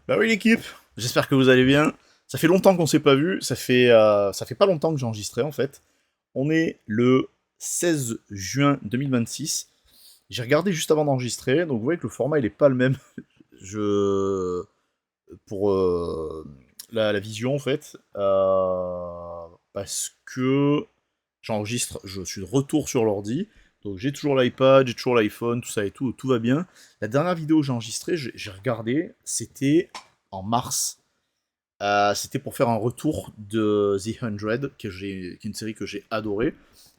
Bah oui l'équipe, j'espère que vous allez bien. Ça fait longtemps qu'on s'est pas vu, ça fait pas longtemps que j'ai enregistré en fait. On est le 16 juin 2026. J'ai regardé juste avant d'enregistrer, donc vous voyez que le format il est pas le même. Je pour la vision en fait, parce que j'enregistre, je suis de retour sur l'ordi, donc j'ai toujours l'iPad, j'ai toujours l'iPhone, tout ça et tout, tout va bien. La dernière vidéo que j'ai enregistrée, j'ai regardé, c'était en mars. C'était pour faire un retour de The 100, qui est une série que j'ai adorée.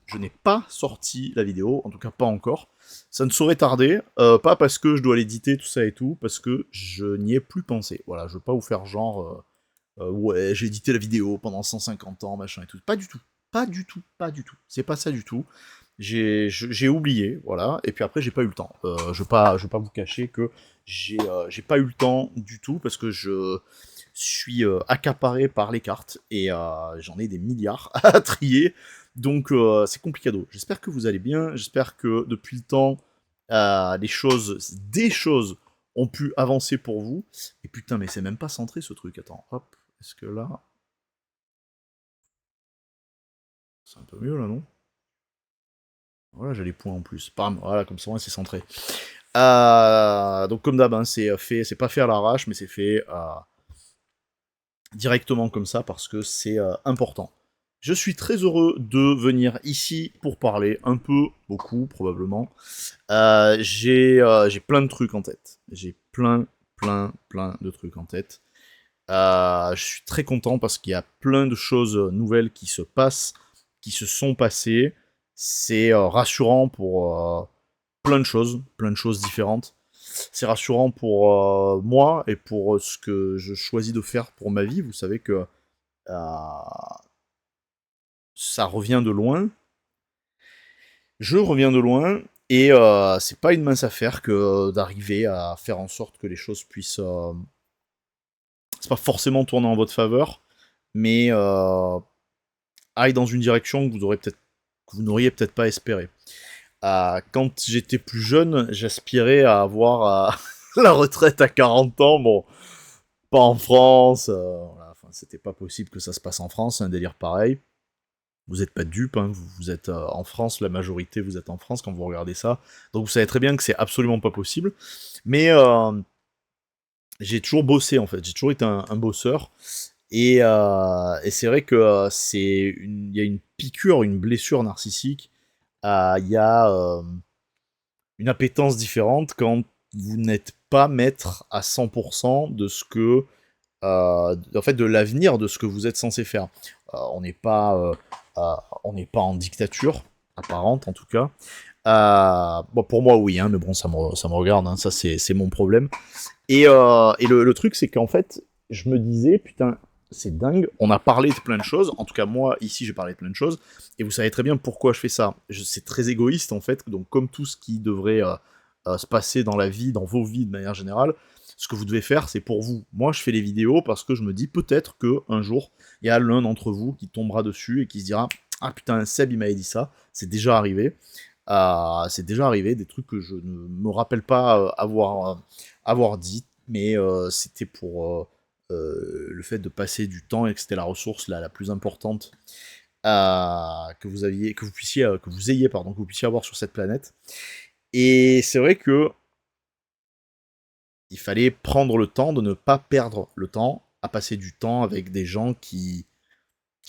Je n'ai pas sorti la vidéo, en tout cas pas encore. Ça ne saurait tarder, pas parce que je dois l'éditer, tout ça et tout, parce que je n'y ai plus pensé. Voilà, je veux pas vous faire genre, ouais, j'ai édité la vidéo pendant 150 ans, machin et tout. Pas du tout, pas du tout, pas du tout. C'est pas ça du tout. J'ai oublié, voilà, et puis après j'ai pas eu le temps. Je vais pas vous cacher que j'ai pas eu le temps du tout parce que je suis accaparé par les cartes et j'en ai des milliards à trier, donc c'est complicado. J'espère que vous allez bien, j'espère que depuis le temps, des choses ont pu avancer pour vous. Et putain, mais c'est même pas centré ce truc. Attends, hop, est-ce que là, c'est un peu mieux là, non? Voilà, j'ai les points en plus. Bam, voilà, comme ça, c'est centré. Donc comme d'hab, hein, c'est pas fait à l'arrache, mais c'est fait directement comme ça parce que c'est important. Je suis très heureux de venir ici pour parler un peu, beaucoup probablement. J'ai plein de trucs en tête. J'ai plein de trucs en tête. Je suis très content parce qu'il y a plein de choses nouvelles qui se passent, qui se sont passées. C'est rassurant pour plein de choses différentes. C'est rassurant pour moi et pour ce que je choisis de faire pour ma vie. Vous savez que ça revient de loin. Je reviens de loin et c'est pas une mince affaire que d'arriver à faire en sorte que les choses puissent. C'est pas forcément tourner en votre faveur, mais aille dans une direction que vous n'auriez peut-être pas espéré. Quand j'étais plus jeune, j'aspirais à avoir la retraite à 40 ans. Bon, pas en France. Voilà, enfin, c'était pas possible que ça se passe en France, un délire pareil. Vous n'êtes pas dupes, hein, vous êtes en France, la majorité vous êtes en France quand vous regardez ça. Donc vous savez très bien que c'est absolument pas possible. Mais j'ai toujours bossé en fait, j'ai toujours été un bosseur. Et c'est vrai que il y a une piqûre, une blessure narcissique. Il y a une appétence différente quand vous n'êtes pas maître à 100% de ce que, en fait, de l'avenir de ce que vous êtes censé faire. On n'est pas, on n'est pas en dictature apparente en tout cas. Bon, pour moi oui, hein, mais bon ça me regarde, hein, ça c'est mon problème. Et le truc c'est qu'en fait je me disais putain c'est dingue, on a parlé de plein de choses, en tout cas moi ici j'ai parlé de plein de choses, et vous savez très bien pourquoi je fais ça. C'est très égoïste en fait, donc comme tout ce qui devrait se passer dans la vie, dans vos vies de manière générale, ce que vous devez faire c'est pour vous. Moi je fais les vidéos parce que je me dis peut-être que un jour il y a l'un d'entre vous qui tombera dessus et qui se dira ah putain Seb il m'avait dit ça, c'est déjà arrivé, des trucs que je ne me rappelle pas avoir dit, mais c'était pour le fait de passer du temps et que c'était la ressource la plus importante que vous ayez, pardon, que vous puissiez avoir sur cette planète. Et c'est vrai que il fallait prendre le temps de ne pas perdre le temps à passer du temps avec des gens qui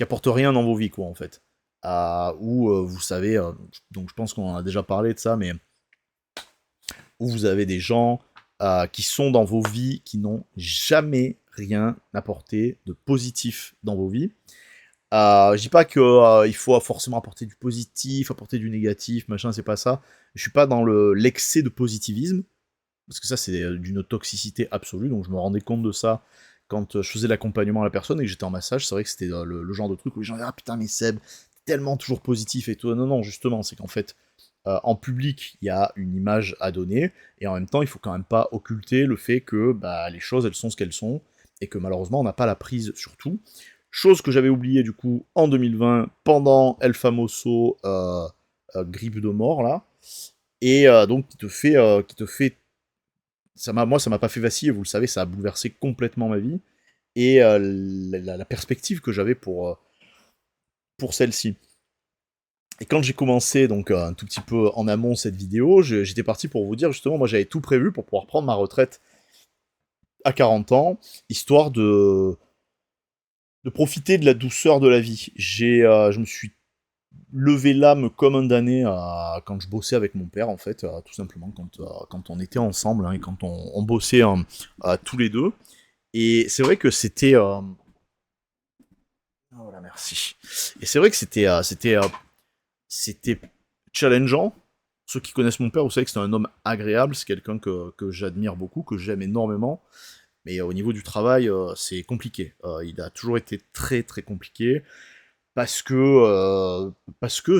apportent rien dans vos vies, quoi, en fait. Où vous savez, donc je pense qu'on en a déjà parlé de ça, mais où vous avez des gens qui sont dans vos vies, qui n'ont jamais rien apporté de positif dans vos vies. Je dis pas que il faut forcément apporter du positif, apporter du négatif, machin, c'est pas ça. Je suis pas dans l'excès de positivisme, parce que ça c'est d'une toxicité absolue, donc je me rendais compte de ça quand je faisais l'accompagnement à la personne et que j'étais en massage. C'est vrai que c'était le genre de truc où les gens disaient ah putain mais Seb, t'es tellement toujours positif et tout. Non non, justement, c'est qu'en fait en public, il y a une image à donner, et en même temps, il faut quand même pas occulter le fait que bah, les choses, elles sont ce qu'elles sont, et que malheureusement, on n'a pas la prise sur tout. Chose que j'avais oubliée du coup en 2020, pendant El Famoso grippe de mort, là, et donc qui te fait moi, ça m'a pas fait vaciller, vous le savez, ça a bouleversé complètement ma vie, et la perspective que j'avais pour celle-ci. Et quand j'ai commencé, donc un tout petit peu en amont cette vidéo, j'étais parti pour vous dire, justement, moi j'avais tout prévu pour pouvoir prendre ma retraite à 40 ans, histoire de profiter de la douceur de la vie. Je me suis levé l'âme comme un damné quand je bossais avec mon père, en fait, tout simplement, quand on était ensemble, hein, et quand on bossait tous les deux. Et c'est vrai que c'était... Voilà, merci. Et c'est vrai que c'était challengeant. Ceux qui connaissent mon père, vous savez que c'est un homme agréable, c'est quelqu'un que j'admire beaucoup, que j'aime énormément. Mais au niveau du travail, c'est compliqué. Il a toujours été très très compliqué parce que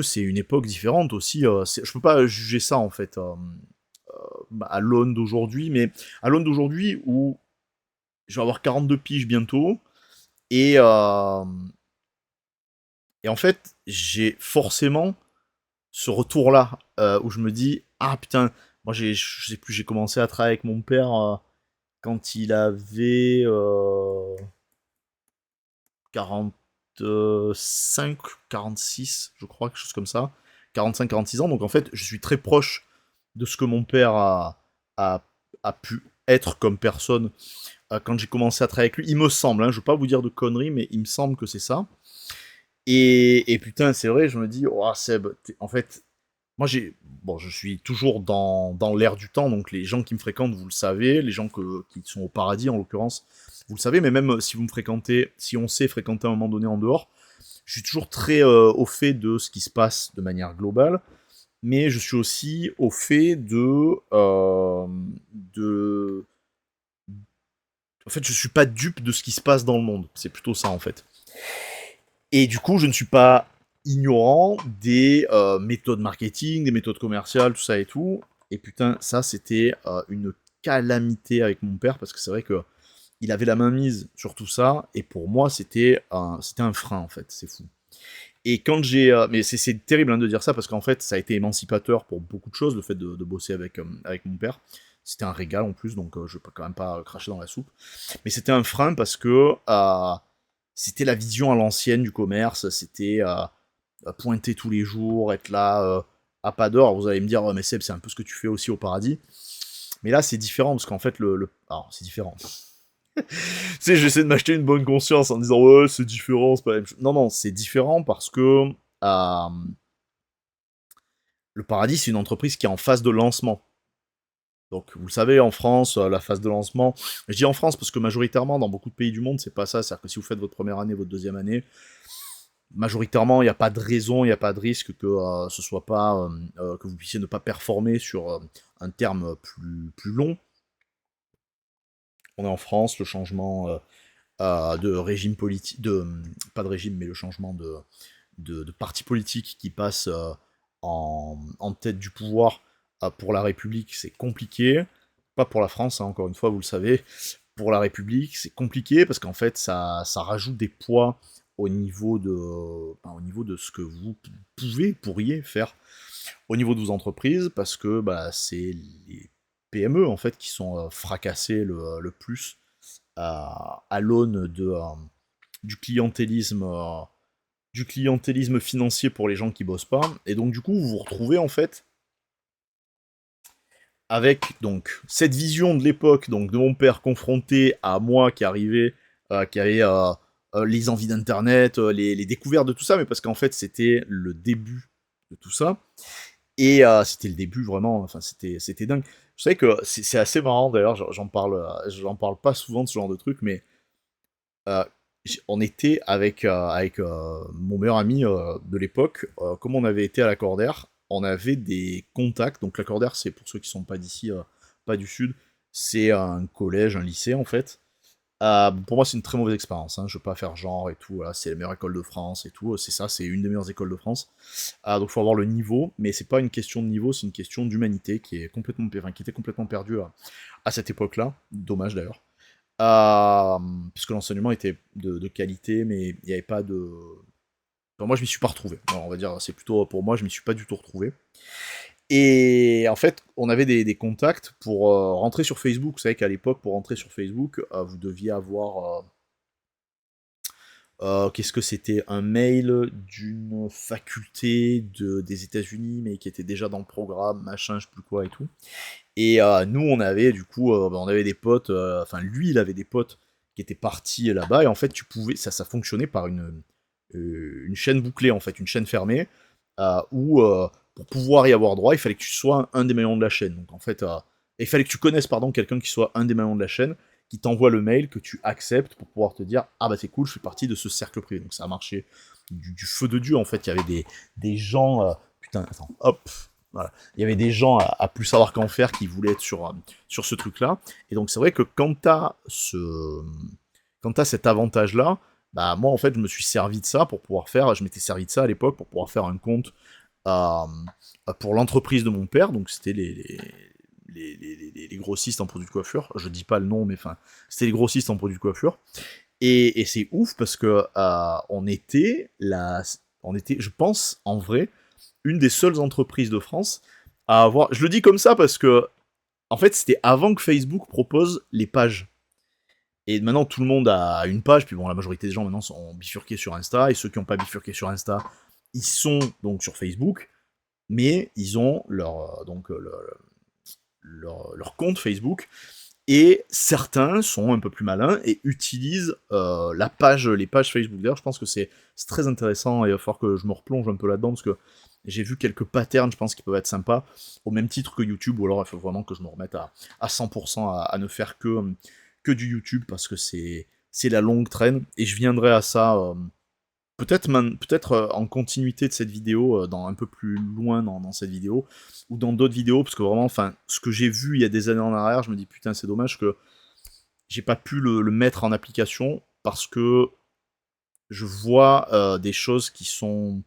c'est une époque différente aussi. Je peux pas juger ça en fait à l'aune d'aujourd'hui, mais à l'aune d'aujourd'hui où je vais avoir 42 piges bientôt et euh, et en fait j'ai forcément ce retour-là où je me dis ah putain, moi je sais plus, j'ai commencé à travailler avec mon père quand il avait 45, 46, je crois, quelque chose comme ça. 45-46 ans, donc en fait, je suis très proche de ce que mon père a, a pu être comme personne quand j'ai commencé à travailler avec lui. Il me semble, hein, je ne veux pas vous dire de conneries, mais il me semble que c'est ça. Et putain, c'est vrai, je me dis, oh Seb, en fait, moi bon, je suis toujours dans l'air du temps, donc les gens qui me fréquentent, vous le savez, les gens qui sont au paradis en l'occurrence, vous le savez, mais même si vous me fréquentez, si on s'est fréquenté à un moment donné en dehors, je suis toujours très au fait de ce qui se passe de manière globale, mais je suis aussi au fait de... En fait, je suis pas dupe de ce qui se passe dans le monde, c'est plutôt ça en fait. Et du coup, je ne suis pas ignorant des méthodes marketing, des méthodes commerciales, tout ça et tout. Et putain, ça, c'était une calamité avec mon père, parce que c'est vrai que il avait la main mise sur tout ça, et pour moi, c'était un frein, en fait, c'est fou. Et quand mais c'est terrible hein, de dire ça, parce qu'en fait, ça a été émancipateur pour beaucoup de choses, le fait de bosser avec mon père. C'était un régal en plus, donc je peux quand même pas cracher dans la soupe. Mais c'était un frein parce que c'était la vision à l'ancienne du commerce, c'était pointer tous les jours, être là à pas d'heure. Vous allez me dire, oh, mais Seb, c'est un peu ce que tu fais aussi au paradis. Mais là, c'est différent, parce qu'en fait, alors, c'est différent. Tu sais, j'essaie de m'acheter une bonne conscience en disant, ouais, c'est différent, c'est pas la même chose. Non, non, c'est différent parce que euh, le paradis, c'est une entreprise qui est en phase de lancement. Donc, vous le savez, en France, la phase de lancement, je dis en France parce que majoritairement, dans beaucoup de pays du monde, c'est pas ça. C'est-à-dire que si vous faites votre première année, votre deuxième année, majoritairement, il n'y a pas de raison, il n'y a pas de risque que ce soit pas, que vous puissiez ne pas performer sur un terme plus long. On est en France, le changement de régime politique, pas de régime, mais le changement de parti politique qui passe en tête du pouvoir pour la République, c'est compliqué. Pas pour la France, hein, encore une fois, vous le savez. Pour la République, c'est compliqué parce qu'en fait, ça rajoute des poids au niveau de ce que vous pourriez faire au niveau de vos entreprises, parce que bah, c'est les PME en fait qui sont fracassées le plus à l'aune du du clientélisme financier pour les gens qui bossent pas. Et donc du coup, vous vous retrouvez en fait avec donc cette vision de l'époque, donc de mon père confronté à moi qui avait les envies d'internet, les découvertes de tout ça, mais parce qu'en fait c'était le début de tout ça. Et c'était le début vraiment, enfin c'était dingue. Je sais que c'est assez marrant d'ailleurs, j'en parle pas souvent de ce genre de truc, mais euh, on était avec mon meilleur ami de l'époque, comme on avait été à l'Accordaire, on avait des contacts. Donc l'Accordaire, c'est pour ceux qui sont pas d'ici, pas du sud, c'est un collège, un lycée en fait. Pour moi, c'est une très mauvaise expérience. Hein. Je veux pas faire genre et tout. Voilà, c'est la meilleure école de France et tout. C'est ça, c'est une des meilleures écoles de France. Donc, faut avoir le niveau, mais c'est pas une question de niveau, c'est une question d'humanité qui est qui était complètement perdue à cette époque-là. Dommage d'ailleurs. Puisque l'enseignement était de qualité, mais il n'y avait pas de. Enfin, moi, je m'y suis pas retrouvé. Alors, on va dire, c'est plutôt pour moi, je m'y suis pas du tout retrouvé. Et en fait, on avait des contacts pour rentrer sur Facebook. Vous savez qu'à l'époque, pour rentrer sur Facebook, vous deviez avoir... qu'est-ce que c'était? Un mail d'une faculté des États-Unis, mais qui était déjà dans le programme, machin, je sais plus quoi et tout. Et nous, on avait du coup, on avait des potes, enfin lui, il avait des potes qui étaient partis là-bas, et en fait, tu pouvais, ça fonctionnait par une chaîne bouclée, en fait, une chaîne fermée, où pour pouvoir y avoir droit, il fallait que tu sois un des maillons de la chaîne. Donc en fait, il fallait que tu connaisses, pardon, quelqu'un qui soit un des maillons de la chaîne, qui t'envoie le mail, que tu acceptes pour pouvoir te dire ah bah c'est cool, je fais partie de ce cercle privé. Donc ça a marché du feu de Dieu, en fait. Il y avait des gens, putain, attends, hop, voilà. Il y avait des gens à plus savoir qu'en faire qui voulaient être sur ce truc-là. Et donc c'est vrai que quand t'as cet avantage-là, bah moi en fait je me suis servi de ça pour pouvoir faire, je m'étais servi de ça à l'époque pour pouvoir faire un compte euh, pour l'entreprise de mon père, donc c'était les grossistes en produits de coiffure. Je dis pas le nom, mais enfin c'était les grossistes en produits de coiffure. Et c'est ouf parce que on était, je pense, en vrai, une des seules entreprises de France à avoir. Je le dis comme ça parce que, en fait, c'était avant que Facebook propose les pages. Et maintenant, tout le monde a une page, puis bon, la majorité des gens maintenant sont bifurqués sur Insta, et ceux qui n'ont pas bifurqué sur Insta, ils sont donc sur Facebook, mais ils ont leur compte Facebook, et certains sont un peu plus malins et utilisent les pages Facebook. D'ailleurs, je pense que c'est très intéressant, et il va falloir que je me replonge un peu là-dedans, parce que j'ai vu quelques patterns, je pense, qui peuvent être sympas, au même titre que YouTube, ou alors il faut vraiment que je me remette à 100% à ne faire que du YouTube, parce que c'est la longue traîne, et je viendrai à ça peut-être en continuité de cette vidéo, dans un peu plus loin dans cette vidéo, ou dans d'autres vidéos, parce que vraiment, enfin, ce que j'ai vu il y a des années en arrière, je me dis putain, c'est dommage que j'ai pas pu le mettre en application, parce que je vois des choses qui sont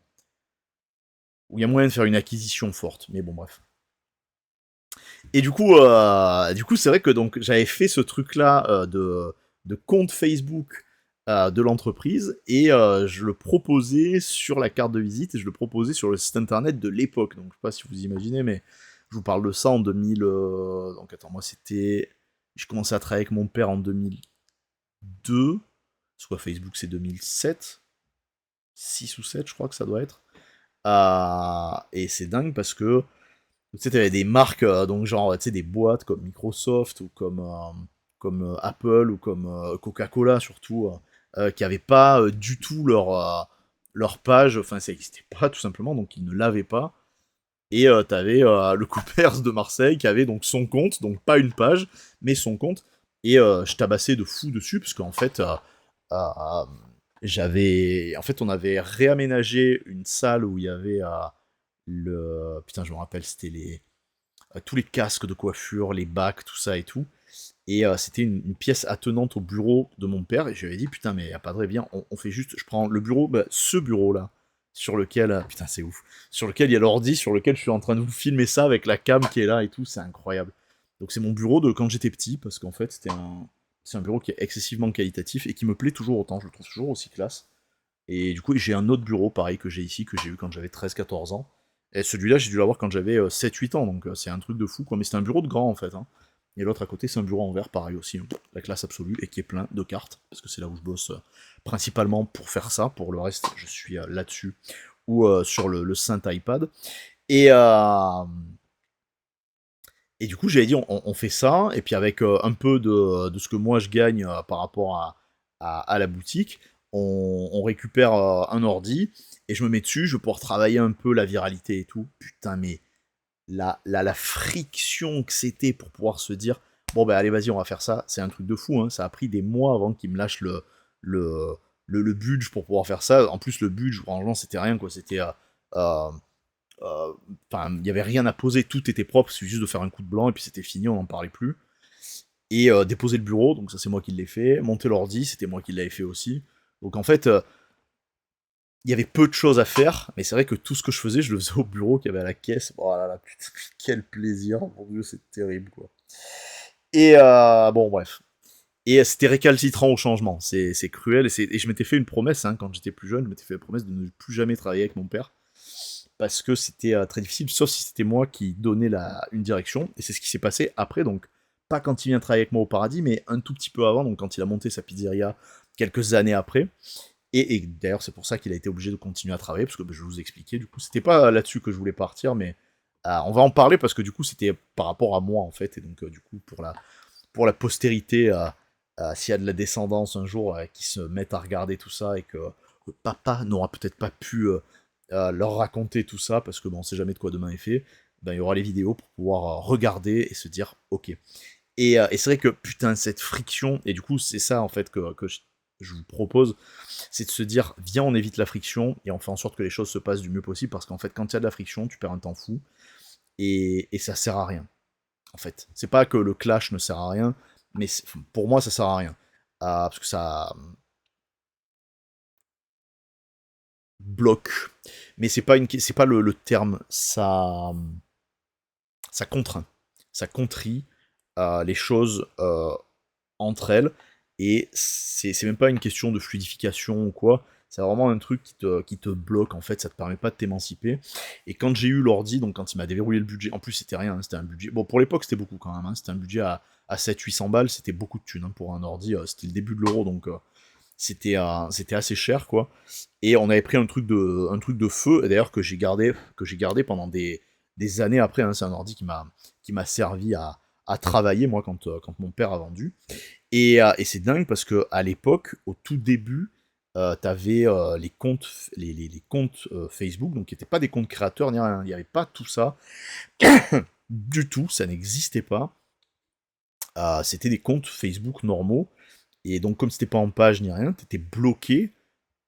où il y a moyen de faire une acquisition forte. Mais bon, bref. Et du coup, c'est vrai que donc j'avais fait ce truc-là de compte Facebook de l'entreprise, et je le proposais sur la carte de visite, et je le proposais sur le site internet de l'époque. Donc je sais pas si vous imaginez, mais je vous parle de ça en 2000. Donc attends, moi c'était, je commençais à travailler avec mon père en 2002. Soit Facebook c'est 2007, 6 ou 7 je crois que ça doit être. Et c'est dingue parce que tu sais, t'avais des marques, donc genre, tu sais, des boîtes comme Microsoft, ou comme Apple, ou comme Coca-Cola surtout, qui avaient pas du tout leur page, enfin ça n'existait pas tout simplement, donc ils ne l'avaient pas. Et t'avais le Coopers de Marseille qui avait donc son compte, donc pas une page, mais son compte. Et je tabassais de fou dessus, parce qu'en fait, euh, en fait, on avait réaménagé une salle où il y avait putain, je me rappelle, c'était tous les casques de coiffure, les bacs, tout ça et tout. Et c'était une pièce attenante au bureau de mon père. Et je lui avais dit, putain, mais y a pas de vrai, viens, on fait juste, je prends le bureau, bah, ce bureau-là, sur lequel, putain, c'est ouf, sur lequel il y a l'ordi, sur lequel je suis en train de vous filmer ça avec la cam qui est là et tout, c'est incroyable. Donc c'est mon bureau de quand j'étais petit, parce qu'en fait, c'est un bureau qui est excessivement qualitatif et qui me plaît toujours autant, je le trouve toujours aussi classe. Et du coup, j'ai un autre bureau, pareil, que j'ai ici, que j'ai eu quand j'avais 13-14 ans. Et celui-là, j'ai dû l'avoir quand j'avais 7-8 ans, donc c'est un truc de fou, quoi. Mais c'est un bureau de grand, en fait. Hein. Et l'autre à côté, c'est un bureau en verre, pareil aussi, hein. La classe absolue, et qui est plein de cartes, parce que c'est là où je bosse principalement pour faire ça. Pour le reste, je suis là-dessus, ou sur le saint iPad. Et, euh, et du coup, j'avais dit, on fait ça, et puis avec un peu de ce que moi je gagne par rapport à la boutique, on récupère un ordi, et je me mets dessus, je vais pouvoir travailler un peu la viralité et tout. Putain, mais la friction que c'était pour pouvoir se dire, bon ben allez, vas-y, on va faire ça, c'est un truc de fou, hein. Ça a pris des mois avant qu'ils me lâchent le, le budget pour pouvoir faire ça. En plus, le budget, franchement, c'était rien, quoi. C'était... euh, Enfin, il n'y avait rien à poser, tout était propre, c'est juste de faire un coup de blanc, et puis c'était fini, on n'en parlait plus. Et déposer le bureau, donc ça c'est moi qui l'ai fait. Monter l'ordi, c'était moi qui l'avais fait aussi. Donc en fait, il y avait peu de choses à faire, mais c'est vrai que tout ce que je faisais, je le faisais au bureau qui avait à la caisse. Oh là là, putain, quel plaisir, mon dieu, c'est terrible, quoi. Et bon, bref. Et c'était récalcitrant au changement, c'est cruel, et je m'étais fait une promesse, hein, quand j'étais plus jeune, je m'étais fait la promesse de ne plus jamais travailler avec mon père. parce que c'était très difficile, sauf si c'était moi qui donnais une direction, et c'est ce qui s'est passé après, donc pas quand il vient travailler avec moi au Paradis, mais un tout petit peu avant, donc quand il a monté sa pizzeria quelques années après, et d'ailleurs c'est pour ça qu'il a été obligé de continuer à travailler, parce que je vais vous expliquer, du coup c'était pas là-dessus que je voulais partir, mais on va en parler, parce que du coup c'était par rapport à moi en fait, et donc du coup pour la postérité, s'il y a de la descendance un jour qui se mettent à regarder tout ça, et que papa n'aura peut-être pas pu leur raconter tout ça, parce que bon, on sait jamais de quoi demain est fait, ben, il y aura les vidéos pour pouvoir regarder et se dire ok. Et c'est vrai que putain, cette friction, et du coup c'est ça en fait que je vous propose, c'est de se dire viens, on évite la friction et on fait en sorte que les choses se passent du mieux possible, parce qu'en fait quand il y a de la friction, tu perds un temps fou, et ça sert à rien en fait. C'est pas que le clash ne sert à rien, mais pour moi ça sert à rien. Parce que ça bloque. Mais c'est pas le terme, ça contraint. Ça contrit les choses entre elles. Et c'est même pas une question de fluidification ou quoi. C'est vraiment un truc qui te bloque, en fait, ça te permet pas de t'émanciper. Et quand j'ai eu l'ordi, donc quand il m'a déverrouillé le budget, en plus c'était rien, hein, c'était un budget. Bon, pour l'époque c'était beaucoup quand même, hein, c'était un budget à 700-800 balles, c'était beaucoup de thunes hein, pour un ordi, c'était le début de l'euro, donc c'était assez cher, quoi. Et on avait pris un truc de feu, et d'ailleurs que j'ai gardé pendant des années après, hein, c'est un ordi qui m'a servi à travailler, moi, quand mon père a vendu. Et c'est dingue parce que à l'époque, au tout début, t'avais les comptes, les comptes Facebook, donc qui n'étaient pas des comptes créateurs ni rien, il n'y avait pas tout ça du tout, ça n'existait pas. C'était des comptes Facebook normaux, et donc comme c'était pas en page ni rien, t'étais bloqué.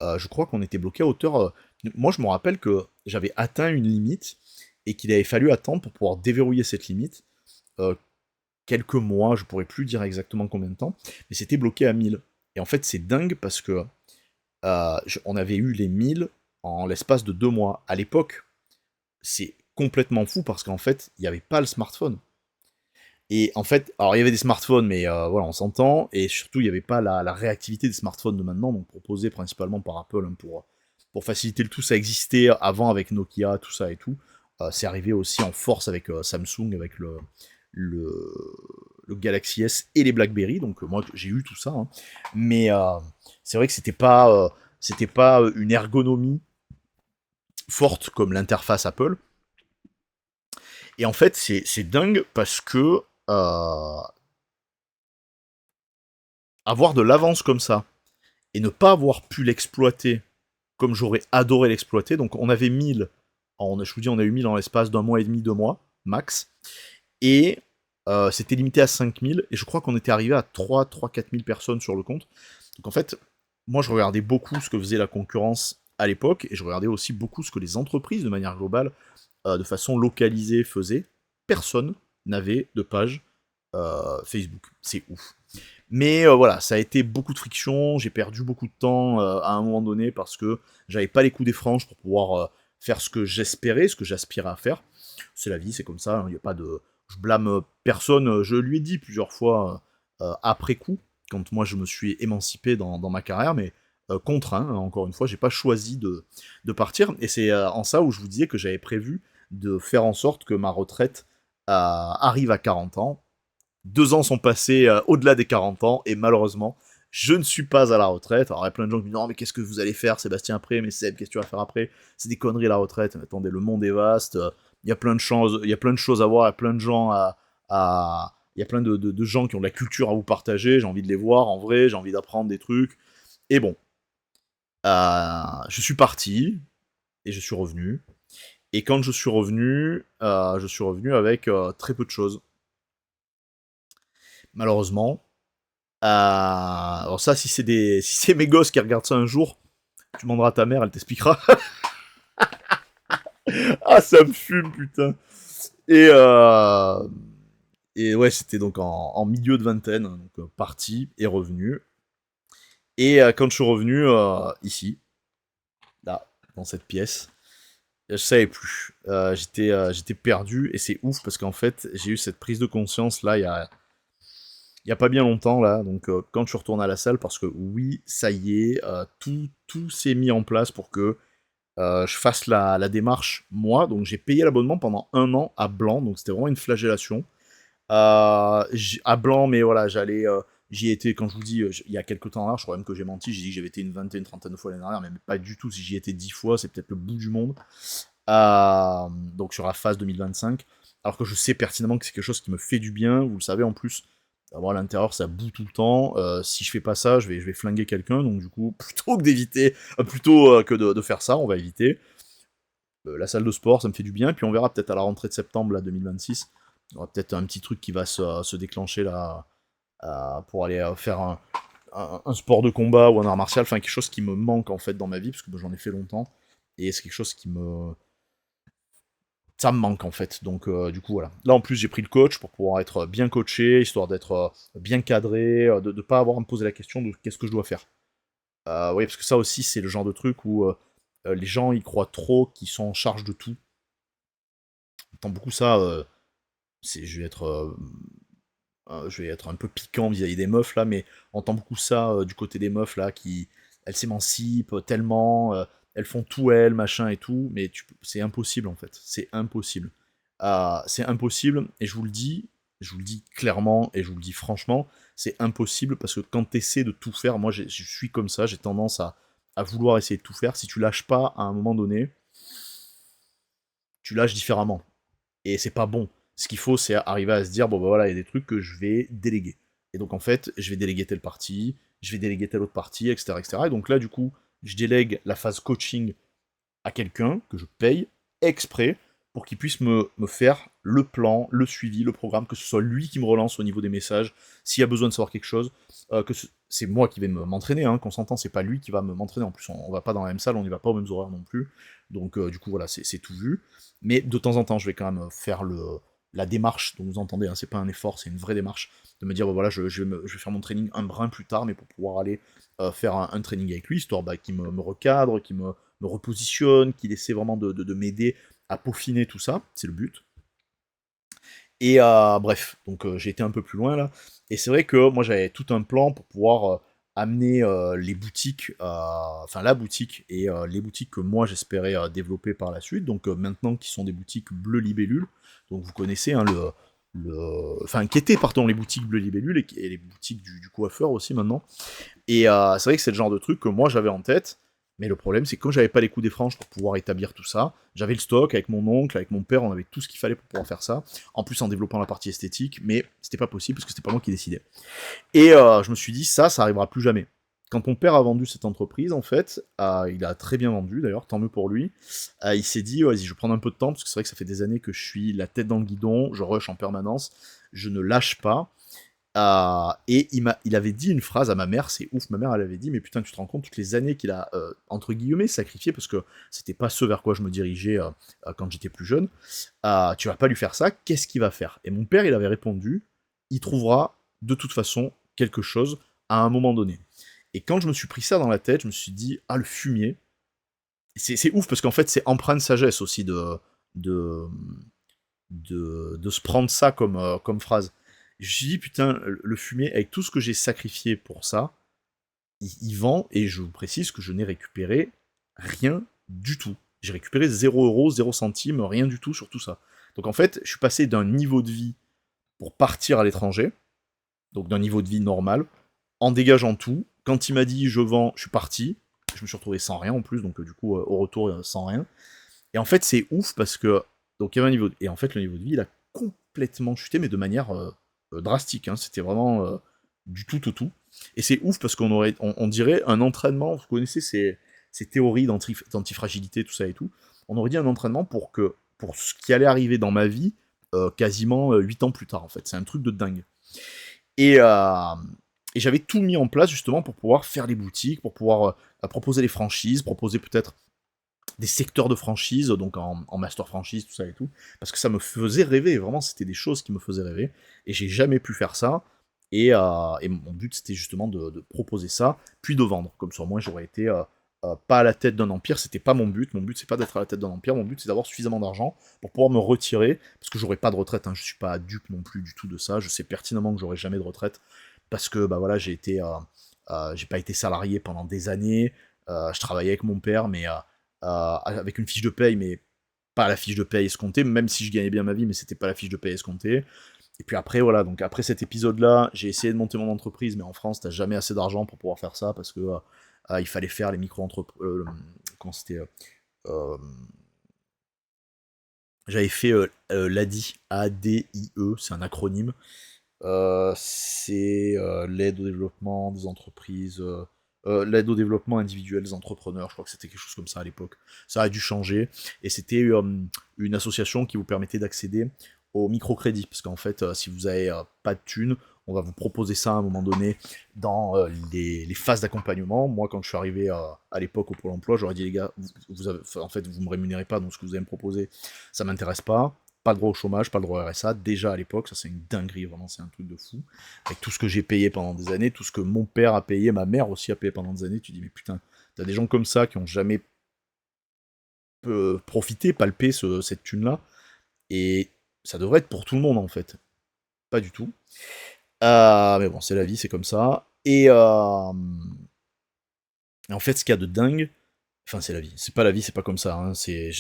Je crois qu'on était bloqué à hauteur. Moi, je me rappelle que j'avais atteint une limite et qu'il avait fallu attendre pour pouvoir déverrouiller cette limite. euh, Quelques mois, je pourrais plus dire exactement combien de temps, mais c'était bloqué à 1000. Et en fait, c'est dingue parce que on avait eu les 1000 en l'espace de 2 mois. À l'époque, c'est complètement fou parce qu'en fait, il n'y avait pas le smartphone. Et en fait, alors il y avait des smartphones, mais voilà, on s'entend, et surtout il n'y avait pas la réactivité des smartphones de maintenant, donc proposés principalement par Apple hein, pour faciliter le tout. Ça existait avant avec Nokia, tout ça et tout. C'est arrivé aussi en force avec Samsung, avec le, le Galaxy S et les BlackBerry, donc moi j'ai eu tout ça. Hein. Mais c'est vrai que c'était pas une ergonomie forte comme l'interface Apple. Et en fait, c'est dingue parce que avoir de l'avance comme ça et ne pas avoir pu l'exploiter comme j'aurais adoré l'exploiter. Donc on avait 1000, je vous dis, on a eu 1000 en l'espace d'un mois et demi, 2 mois, max. Et c'était limité à 5000, et je crois qu'on était arrivé à 4 000 personnes sur le compte. Donc en fait, moi je regardais beaucoup ce que faisait la concurrence à l'époque, et je regardais aussi beaucoup ce que les entreprises, de manière globale, de façon localisée, faisaient. Personne n'avait de page Facebook. C'est ouf. Mais voilà, ça a été beaucoup de friction, j'ai perdu beaucoup de temps à un moment donné parce que j'avais pas les coups des franges pour pouvoir faire ce que j'espérais, ce que j'aspirais à faire. C'est la vie, c'est comme ça, il n'y a pas de... Je blâme personne, je lui ai dit plusieurs fois après coup, quand moi je me suis émancipé dans ma carrière, mais contraint, encore une fois, j'ai pas choisi de partir, et c'est en ça où je vous disais que j'avais prévu de faire en sorte que ma retraite arrive à 40 ans. 2 ans sont passés au-delà des 40 ans, et malheureusement, je ne suis pas à la retraite. Alors il y a plein de gens qui me disent non mais qu'est-ce que vous allez faire Sébastien après, mais Seb, qu'est-ce que tu vas faire après? C'est des conneries la retraite. Mais attendez, le monde est vaste, il y a plein de choses, il y a plein de choses à voir, il y a plein de gens il y a plein de gens qui ont de la culture à vous partager, j'ai envie de les voir en vrai, j'ai envie d'apprendre des trucs. Et bon, je suis parti, et je suis revenu. Et quand je suis revenu avec très peu de choses. Malheureusement, alors ça, si c'est mes gosses qui regardent ça un jour, tu demanderas à ta mère, elle t'expliquera. Ah, ça me fume, putain. Et, euh, et ouais, c'était donc en milieu de vingtaine, donc parti et revenu. Et quand je suis revenu ici, là, dans cette pièce, je savais plus. J'étais perdu, et c'est ouf parce qu'en fait, j'ai eu cette prise de conscience là il y a pas bien longtemps là, donc quand je suis retourné à la salle, parce que oui, ça y est, tout s'est mis en place pour que je fasse la démarche moi. Donc j'ai payé l'abonnement pendant 1 an à blanc, donc c'était vraiment une flagellation. À blanc, mais voilà, j'y étais, quand je vous dis, il y a quelques temps en arrière, je crois même que j'ai menti, j'ai dit que j'avais été une vingtaine, une trentaine de fois l'année dernière, mais pas du tout. Si j'y étais 10 fois, c'est peut-être le bout du monde. Donc sur la phase 2025, alors que je sais pertinemment que c'est quelque chose qui me fait du bien, vous le savez en plus, avoir à l'intérieur ça boue tout le temps, si je fais pas ça, je vais flinguer quelqu'un, donc du coup, plutôt que d'éviter, plutôt que de faire ça, on va éviter. La salle de sport, ça me fait du bien, puis on verra peut-être à la rentrée de septembre, là, 2026, il y aura peut-être un petit truc qui va se déclencher là, pour aller faire un sport de combat ou un art martial, enfin quelque chose qui me manque en fait dans ma vie, parce que j'en ai fait longtemps, et c'est quelque chose qui me ça me manque en fait. Donc du coup voilà. Là en plus j'ai pris le coach pour pouvoir être bien coaché, histoire d'être bien cadré, de ne pas avoir à me poser la question de qu'est-ce que je dois faire. Oui, parce que ça aussi c'est le genre de truc où les gens ils croient trop qu'ils sont en charge de tout. J'entends beaucoup ça, je vais être un peu piquant vis-à-vis des meufs là, mais on entend beaucoup ça du côté des meufs là qui elles s'émancipent tellement, elles font tout elles, machin et tout, mais c'est impossible en fait, c'est impossible. C'est impossible, et je vous le dis clairement et je vous le dis franchement, c'est impossible parce que quand tu essaies de tout faire, moi je suis comme ça, j'ai tendance à vouloir essayer de tout faire. Si tu lâches pas à un moment donné, tu lâches différemment et c'est pas bon. Ce qu'il faut, c'est arriver à se dire, bon, bah voilà, il y a des trucs que je vais déléguer. Et donc, en fait, je vais déléguer telle partie, je vais déléguer telle autre partie, etc., etc. Et donc là, du coup, je délègue la phase coaching à quelqu'un que je paye exprès pour qu'il puisse me faire le plan, le suivi, le programme, que ce soit lui qui me relance au niveau des messages, s'il y a besoin de savoir quelque chose, c'est moi qui vais m'entraîner, hein, qu'on s'entend, c'est pas lui qui va m'entraîner, en plus on va pas dans la même salle, on n'y va pas aux mêmes horaires non plus, donc du coup voilà, c'est tout vu, mais de temps en temps je vais quand même faire la démarche dont vous entendez, hein, c'est pas un effort, c'est une vraie démarche, de me dire, bah, voilà, je vais faire mon training un brin plus tard, mais pour pouvoir aller faire un training avec lui, histoire qu'il me recadre, qu'il me repositionne, qu'il essaie vraiment de m'aider à peaufiner tout ça, c'est le but. Et bref, donc j'ai été un peu plus loin là, et c'est vrai que moi j'avais tout un plan pour pouvoir amener les boutiques, enfin la boutique et les boutiques que moi j'espérais développer par la suite, donc maintenant qui sont des boutiques Bleu Libellule, donc vous connaissez hein, enfin qui étaient pardon les boutiques Bleu Libellule et les boutiques du coiffeur aussi maintenant, et c'est vrai que c'est le genre de truc que moi j'avais en tête, mais le problème c'est que comme j'avais pas les coups des franges pour pouvoir établir tout ça, j'avais le stock avec mon oncle, avec mon père, on avait tout ce qu'il fallait pour pouvoir faire ça, en plus en développant la partie esthétique, mais c'était pas possible parce que c'était pas moi qui décidais. Et je me suis dit, ça arrivera plus jamais. Quand mon père a vendu cette entreprise, en fait, il a très bien vendu d'ailleurs, tant mieux pour lui, il s'est dit, vas-y, je vais prendre un peu de temps, parce que c'est vrai que ça fait des années que je suis la tête dans le guidon, je rush en permanence, je ne lâche pas, et il avait dit une phrase à ma mère, c'est ouf, ma mère elle avait dit, mais putain tu te rends compte toutes les années qu'il a, entre guillemets, sacrifié, parce que c'était pas ce vers quoi je me dirigeais quand j'étais plus jeune, tu vas pas lui faire ça, qu'est-ce qu'il va faire? Et mon père il avait répondu, il trouvera de toute façon quelque chose à un moment donné. Et quand je me suis pris ça dans la tête, je me suis dit, ah le fumier, c'est ouf parce qu'en fait c'est empreint de sagesse aussi de, de se prendre ça comme phrase. Je me suis dit, putain, le fumier, avec tout ce que j'ai sacrifié pour ça, il vend, et je vous précise que je n'ai récupéré rien du tout. J'ai récupéré 0 €, 0 centimes, rien du tout sur tout ça. Donc en fait, je suis passé d'un niveau de vie pour partir à l'étranger, donc d'un niveau de vie normal, en dégageant tout. Quand il m'a dit je vends, je suis parti. Je me suis retrouvé sans rien en plus, donc du coup, au retour, sans rien. Et en fait, c'est ouf parce que. Donc il y avait un niveau. Et en fait, le niveau de vie, il a complètement chuté, mais de manière drastique. Hein. C'était vraiment du tout au tout. Et c'est ouf parce on dirait un entraînement. Vous connaissez ces théories d'antifragilité, tout ça et tout. On aurait dit un entraînement pour ce qui allait arriver dans ma vie quasiment 8 ans plus tard, en fait. C'est un truc de dingue. Et, euh, et j'avais tout mis en place justement pour pouvoir faire les boutiques, pour pouvoir proposer les franchises, proposer peut-être des secteurs de franchise, donc en master franchise, tout ça et tout, parce que ça me faisait rêver, vraiment c'était des choses qui me faisaient rêver, et j'ai jamais pu faire ça, et mon but c'était justement de proposer ça, puis de vendre, comme ça moi j'aurais été pas à la tête d'un empire, c'était pas mon but c'est pas d'être à la tête d'un empire, mon but c'est d'avoir suffisamment d'argent pour pouvoir me retirer, parce que j'aurais pas de retraite, hein, je suis pas dupe non plus du tout de ça, je sais pertinemment que j'aurai jamais de retraite, parce que bah voilà j'ai pas été salarié pendant des années, je travaillais avec mon père, mais avec une fiche de paye, mais pas la fiche de paye escomptée, même si je gagnais bien ma vie, mais c'était pas la fiche de paye escomptée. Et puis après, voilà, donc après cet épisode-là, j'ai essayé de monter mon entreprise, mais en France, t'as jamais assez d'argent pour pouvoir faire ça, parce que il fallait faire les micro-entreprises. Comment c'était euh, J'avais fait l'ADIE, A-D-I-E, c'est un acronyme. C'est l'aide au développement des entreprises, l'aide au développement individuel des entrepreneurs, je crois que c'était quelque chose comme ça à l'époque. Ça a dû changer, et c'était une association qui vous permettait d'accéder au microcrédit, parce qu'en fait, si vous avez pas de thunes, on va vous proposer ça à un moment donné dans les phases d'accompagnement. Moi, quand je suis arrivé à l'époque au Pôle emploi, j'aurais dit les gars, en fait, vous me rémunérez pas, donc ce que vous allez me proposer, ça m'intéresse pas le droit au chômage, pas le droit au RSA, déjà à l'époque, ça c'est une dinguerie, vraiment, c'est un truc de fou. Avec tout ce que j'ai payé pendant des années, tout ce que mon père a payé, ma mère aussi a payé pendant des années, tu dis, mais putain, t'as des gens comme ça qui ont jamais profité, palpé cette thune-là, et ça devrait être pour tout le monde en fait. Pas du tout. Mais bon, c'est la vie, c'est comme ça. Et en fait, ce qu'il y a de dingue, enfin, c'est la vie. C'est pas la vie, c'est pas comme ça. Hein. C'est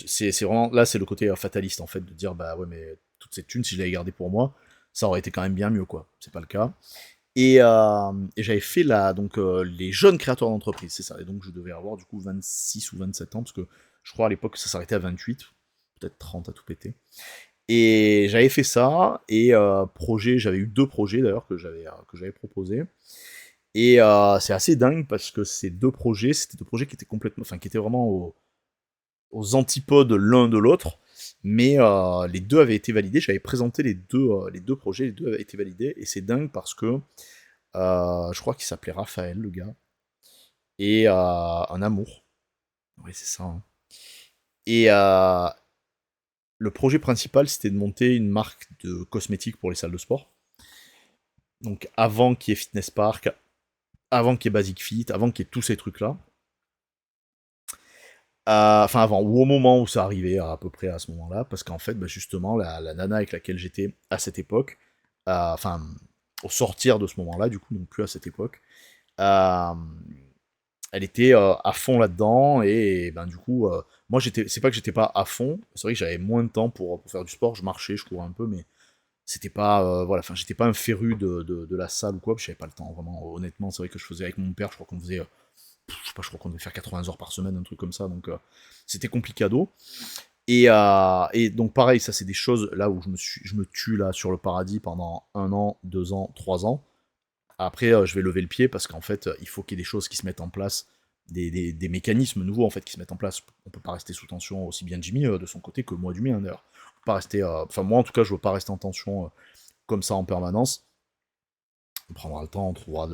vraiment. Là, c'est le côté fataliste, en fait, de dire, bah ouais, mais toute cette thune, si je l'avais gardée pour moi, ça aurait été quand même bien mieux, quoi. C'est pas le cas. Et j'avais fait donc, les jeunes créateurs d'entreprise, c'est ça. Et donc, je devais avoir, du coup, 26 ou 27 ans, parce que je crois à l'époque, ça s'arrêtait à 28, peut-être 30 à tout péter. Et j'avais fait ça, et j'avais eu 2 projets, d'ailleurs, que j'avais proposés. Et c'est assez dingue parce que ces 2 projets, c'était 2 projets qui étaient complètement, enfin qui étaient vraiment aux antipodes l'un de l'autre, mais les deux avaient été validés. J'avais présenté les deux projets, les deux avaient été validés, et c'est dingue parce que je crois qu'il s'appelait Raphaël, le gars, et un amour. Oui, c'est ça. Hein. Et le projet principal, c'était de monter une marque de cosmétiques pour les salles de sport. Donc avant qu'il y ait Fitness Park, avant qu'il y ait Basic Fit, avant qu'il y ait tous ces trucs-là. Enfin avant, ou au moment où ça arrivait, à peu près à ce moment-là, parce qu'en fait, bah, justement, la nana avec laquelle j'étais à cette époque, enfin, au sortir de ce moment-là, du coup, donc plus à cette époque, euh, elle était à fond là-dedans, et ben du coup, moi, c'est pas que j'étais pas à fond, c'est vrai que j'avais moins de temps pour faire du sport, je marchais, je courais un peu, mais c'était pas, voilà, enfin, j'étais pas un féru de la salle ou quoi, j'avais pas le temps, vraiment, honnêtement, c'est vrai que je faisais avec mon père, je crois qu'on faisait je sais pas, je crois qu'on devait faire 80 heures par semaine, un truc comme ça, donc c'était complicado. Et donc pareil, ça c'est des choses là où je me tue là sur le paradis pendant 1 an, 2 ans, 3 ans. Après, je vais lever le pied parce qu'en fait, il faut qu'il y ait des choses qui se mettent en place, des mécanismes nouveaux en fait qui se mettent en place. On peut pas rester sous tension, aussi bien Jimmy de son côté que moi du mien d'ailleurs. On peut pas rester, enfin moi en tout cas, je veux pas rester en tension comme ça en permanence. On prendra le temps, on trouvera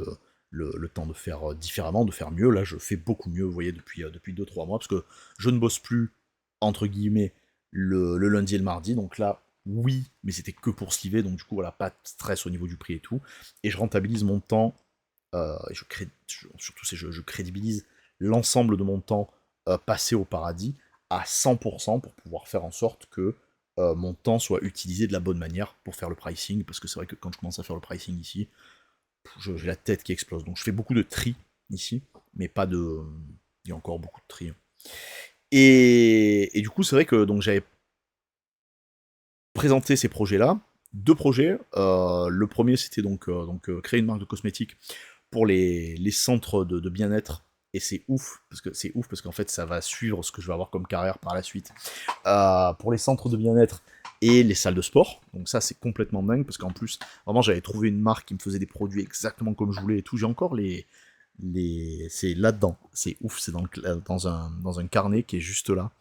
le temps de faire différemment, de faire mieux. Là, je fais beaucoup mieux, vous voyez, depuis 2-3 mois, parce que je ne bosse plus, entre guillemets, le lundi et le mardi. Donc là, oui, mais c'était que pour sliver, donc du coup, voilà, pas de stress au niveau du prix et tout. Et je rentabilise mon temps, et surtout, je crédibilise l'ensemble de mon temps passé au paradis à 100% pour pouvoir faire en sorte que mon temps soit utilisé de la bonne manière pour faire le pricing, parce que c'est vrai que quand je commence à faire le pricing ici, j'ai la tête qui explose. Donc je fais beaucoup de tri ici, mais pas de. Il y a encore beaucoup de tri. Et du coup, c'est vrai que donc j'avais présenté ces projets-là. 2 projets. Le premier, c'était donc créer une marque de cosmétiques pour les centres de bien-être. Et c'est ouf, parce qu'en fait, ça va suivre ce que je vais avoir comme carrière par la suite. Pour les centres de bien-être et les salles de sport. Donc ça, c'est complètement dingue, parce qu'en plus, vraiment, j'avais trouvé une marque qui me faisait des produits exactement comme je voulais et tout. J'ai encore c'est là-dedans. C'est ouf, c'est dans un carnet qui est juste là.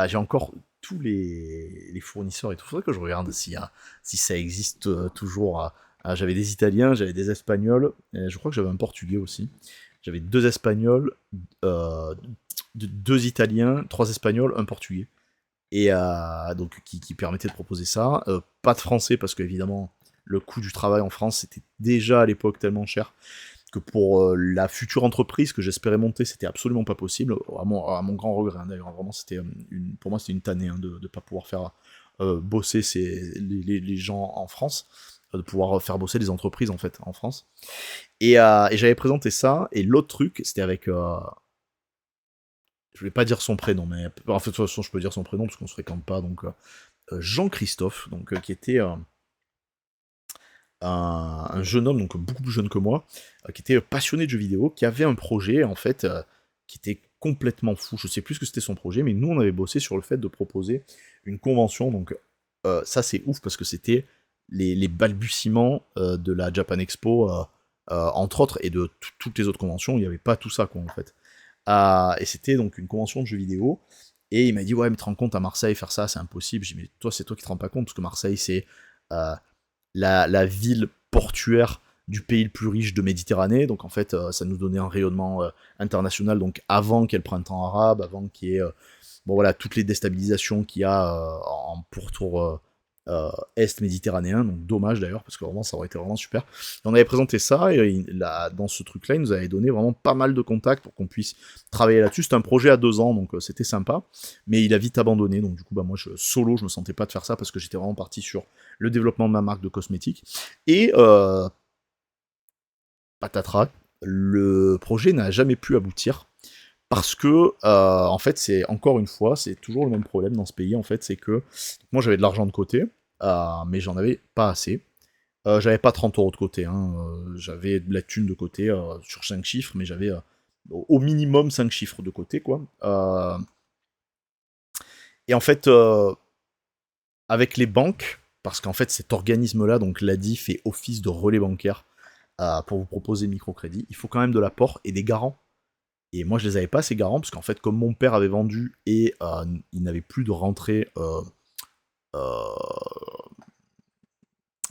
J'ai encore tous les fournisseurs et tout. Faudrait que je regarde si ça existe toujours. J'avais des Italiens, j'avais des Espagnols, et je crois que j'avais un Portugais aussi. J'avais 2 Espagnols, euh, 2 Italiens, 3 Espagnols, un Portugais. Et donc qui permettait de proposer ça. Pas de français parce qu'évidemment le coût du travail en France c'était déjà à l'époque tellement cher que pour la future entreprise que j'espérais monter c'était absolument pas possible, à mon grand regret hein, d'ailleurs. Vraiment c'était pour moi c'était une tannée hein, de ne pas pouvoir faire bosser les gens en France, de pouvoir faire bosser les entreprises en fait en France. Et j'avais présenté ça, et l'autre truc c'était avec je vais pas dire son prénom, mais en fait, de toute façon, je peux dire son prénom parce qu'on se fréquente pas, donc Jean-Christophe, donc qui était un jeune homme, donc beaucoup plus jeune que moi, qui était passionné de jeux vidéo, qui avait un projet, en fait, qui était complètement fou. Je sais plus ce que c'était son projet, mais nous, on avait bossé sur le fait de proposer une convention, donc ça, c'est ouf, parce que c'était les balbutiements de la Japan Expo, entre autres, et de toutes les autres conventions, il n'y avait pas tout ça, quoi, en fait. Et c'était donc une convention de jeux vidéo, et il m'a dit, ouais, mais te rends compte, à Marseille, faire ça, c'est impossible. J'ai dit, mais toi, c'est toi qui te rends pas compte, parce que Marseille, c'est euh, la ville portuaire du pays le plus riche de Méditerranée, donc en fait ça nous donnait un rayonnement international, donc avant qu'il y ait le printemps arabe, avant qu'il y ait bon voilà toutes les déstabilisations qu'il y a en pourtour est méditerranéen, donc dommage d'ailleurs, parce que vraiment ça aurait été vraiment super. Et on avait présenté ça, et dans ce truc-là, il nous avait donné vraiment pas mal de contacts pour qu'on puisse travailler là-dessus. C'était un projet à 2 ans, donc c'était sympa, mais il a vite abandonné, donc du coup, bah, moi, solo, je me sentais pas de faire ça, parce que j'étais vraiment parti sur le développement de ma marque de cosmétiques. Et patatras, le projet n'a jamais pu aboutir, parce que, en fait, c'est encore une fois, c'est toujours le même problème dans ce pays, en fait, c'est que moi j'avais de l'argent de côté, mais j'en avais pas assez. J'avais pas 30 euros de côté, hein, j'avais de la thune de côté sur 5 chiffres, mais j'avais au minimum 5 chiffres de côté, quoi. Et en fait, avec les banques, parce qu'en fait cet organisme-là, donc l'ADI, fait office de relais bancaire pour vous proposer le microcrédit, il faut quand même de l'apport et des garants. Et moi, je les avais pas, ces garants, parce qu'en fait, comme mon père avait vendu et il n'avait plus de rentrée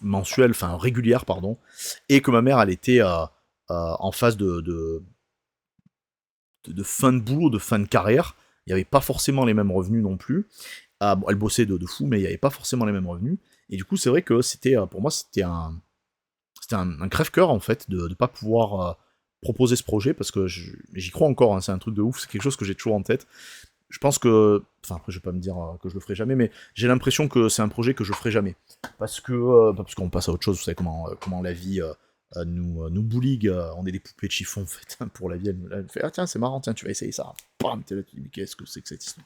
mensuelle, enfin régulière, pardon, et que ma mère, elle était en phase de fin de boulot, de fin de carrière, il n'y avait pas forcément les mêmes revenus non plus. Bon, elle bossait de fou, mais il n'y avait pas forcément les mêmes revenus. Et du coup, c'est vrai que c'était, pour moi, c'était un crève-cœur, en fait, de ne pas pouvoir proposer ce projet, parce que j'y crois encore, hein, c'est un truc de ouf, c'est quelque chose que j'ai toujours en tête. Je pense que, enfin après je vais pas me dire que je le ferai jamais, mais j'ai l'impression que c'est un projet que je ferai jamais, parce qu'on passe à autre chose. Vous savez comment la vie nous bouligue, on est des poupées de chiffon en fait pour la vie. Elle me fait, ah tiens, c'est marrant, tiens, tu vas essayer ça. Bam, t'es là, tu dis, mais qu'est-ce que c'est que cette histoire?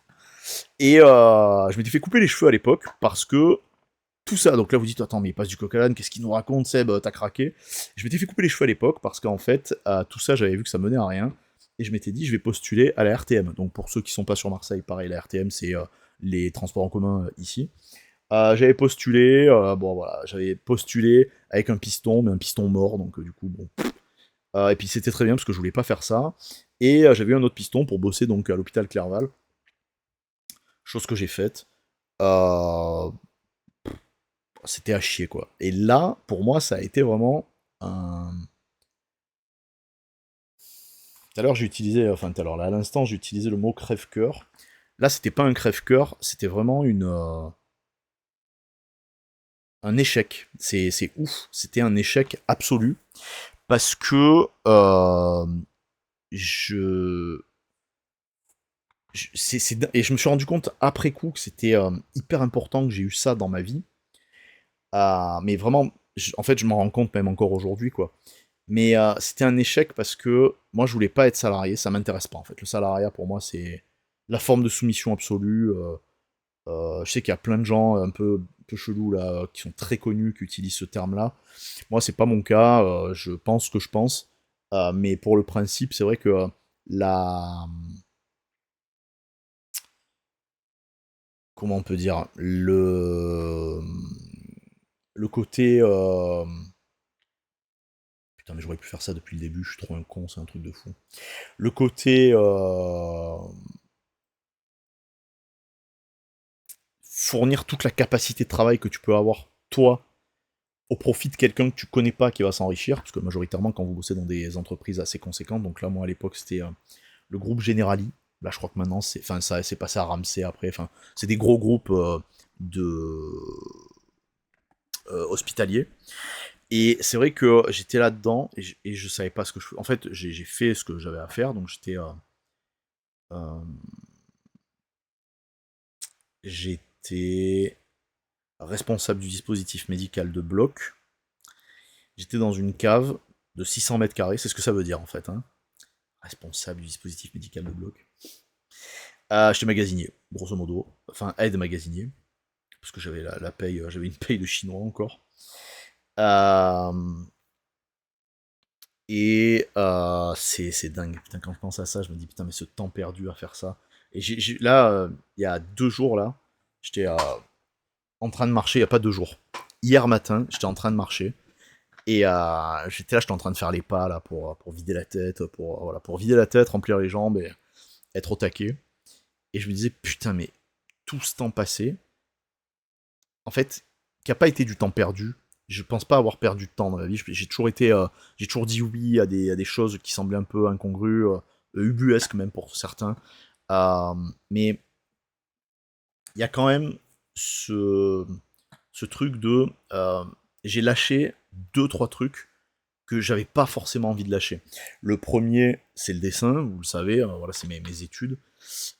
Et je m'étais fait couper les cheveux à l'époque, parce que tout ça, donc là vous dites, attends, mais il passe du coq à l'âne, qu'est-ce qu'il nous raconte, Seb, t'as craqué? Je m'étais fait couper les cheveux à l'époque, parce qu'en fait, tout ça, j'avais vu que ça menait à rien, et je m'étais dit, je vais postuler à la RTM. Donc pour ceux qui sont pas sur Marseille, pareil, la RTM, c'est les transports en commun ici. J'avais postulé, bon voilà, j'avais postulé avec un piston, mais un piston mort, donc du coup, bon. Et puis c'était très bien, parce que je voulais pas faire ça, et j'avais eu un autre piston pour bosser donc à l'hôpital Clerval, chose que j'ai faite. Euh, C'était à chier, quoi. Et là, pour moi, ça a été vraiment un... Tout à l'heure, j'ai utilisé, enfin tout à l'heure, là, à l'instant, j'ai utilisé le mot crève-cœur. Là, c'était pas un crève-cœur, c'était vraiment un échec. C'est ouf, c'était un échec absolu, parce que je... Et je me suis rendu compte après coup que c'était hyper important que j'ai eu ça dans ma vie. Mais vraiment, en fait, je m'en rends compte même encore aujourd'hui, quoi. Mais c'était un échec, parce que moi je voulais pas être salarié, ça m'intéresse pas en fait. Le salariat pour moi c'est la forme de soumission absolue. Je sais qu'il y a plein de gens un peu chelous là, qui sont très connus, qui utilisent ce terme-là. Moi c'est pas mon cas, je pense ce que je pense. Mais pour le principe, c'est vrai que la... Comment on peut dire, le côté... Putain, mais j'aurais pu faire ça depuis le début, je suis trop un con, c'est un truc de fou. Le côté fournir toute la capacité de travail que tu peux avoir, toi, au profit de quelqu'un que tu connais pas qui va s'enrichir, parce que majoritairement, quand vous bossez dans des entreprises assez conséquentes, donc là, moi, à l'époque, c'était le groupe Generali. Là, je crois que maintenant, enfin, ça c'est passé à Ramsey après, enfin, c'est des gros groupes de hospitaliers. Et c'est vrai que j'étais là-dedans, et je savais pas ce que je faisais. En fait, j'ai fait ce que j'avais à faire, donc euh, j'étais responsable du dispositif médical de bloc. J'étais dans une cave de 600 mètres carrés, c'est ce que ça veut dire en fait, hein. Responsable du dispositif médical de bloc. J'étais magasinier, grosso modo. Enfin, aide magasinier. Parce que j'avais la paye, j'avais une paye de chinois encore. Euh, c'est dingue, putain, quand je pense à ça, je me dis, putain, mais ce temps perdu à faire ça. Et là, il y a 2 jours, là, j'étais en train de marcher, il n'y a pas 2 jours. Hier matin, j'étais en train de marcher. Et j'étais en train de faire les pas, là, pour vider la tête, voilà, pour vider la tête, remplir les jambes et être au taquet. Et je me disais, putain, mais tout ce temps passé, en fait, qui n'a pas été du temps perdu. Je pense pas avoir perdu de temps dans la vie. J'ai toujours dit oui à des choses qui semblaient un peu incongrues, ubuesques même pour certains. Mais il y a quand même ce, ce truc de, j'ai lâché 2, 3 trucs que j'avais pas forcément envie de lâcher. Le premier, c'est le dessin, vous le savez, voilà, c'est mes études.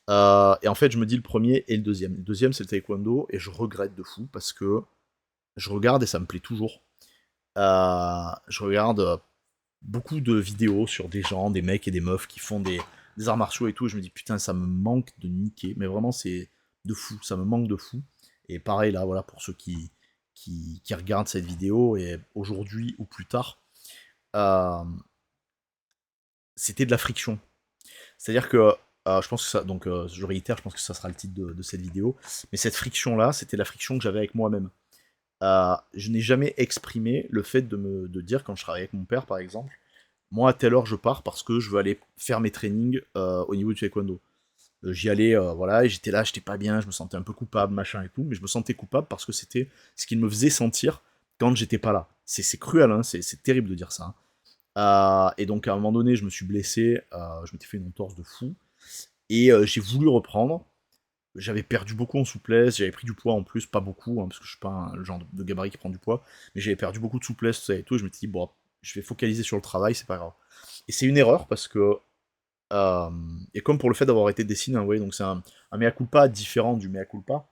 Et en fait, je me dis le premier et le deuxième. Le deuxième, c'est le taekwondo, et je regrette de fou parce que je regarde et ça me plaît toujours. Je regarde beaucoup de vidéos sur des gens, des mecs et des meufs qui font des arts martiaux et tout, et je me dis putain, ça me manque de niquer, mais vraiment, c'est de fou, ça me manque de fou. Et pareil, là, voilà, pour ceux qui regardent cette vidéo, et aujourd'hui ou plus tard, euh, c'était de la friction. C'est-à-dire que je pense que ça, donc je réitère, je pense que ça sera le titre de cette vidéo, mais cette friction-là, c'était la friction que j'avais avec moi-même. Je n'ai jamais exprimé le fait de dire, quand je travaillais avec mon père par exemple, moi à telle heure je pars parce que je veux aller faire mes trainings au niveau du taekwondo. J'y allais, voilà, et j'étais là, j'étais pas bien, je me sentais un peu coupable, machin et tout, mais je me sentais coupable parce que c'était ce qu'il me faisait sentir quand j'étais pas là. C'est cruel, hein, c'est terrible de dire ça, hein. Et donc à un moment donné, je me suis blessé, je m'étais fait une entorse de fou, et j'ai voulu reprendre. J'avais perdu beaucoup en souplesse, j'avais pris du poids en plus, pas beaucoup, hein, parce que je suis pas le genre de gabarit qui prend du poids, mais j'avais perdu beaucoup de souplesse, tout ça et tout, et je me suis dit, bon, je vais focaliser sur le travail, c'est pas grave. Et c'est une erreur parce que, euh, et comme pour le fait d'avoir été dessiné, hein, vous voyez, donc c'est un mea culpa différent du mea culpa,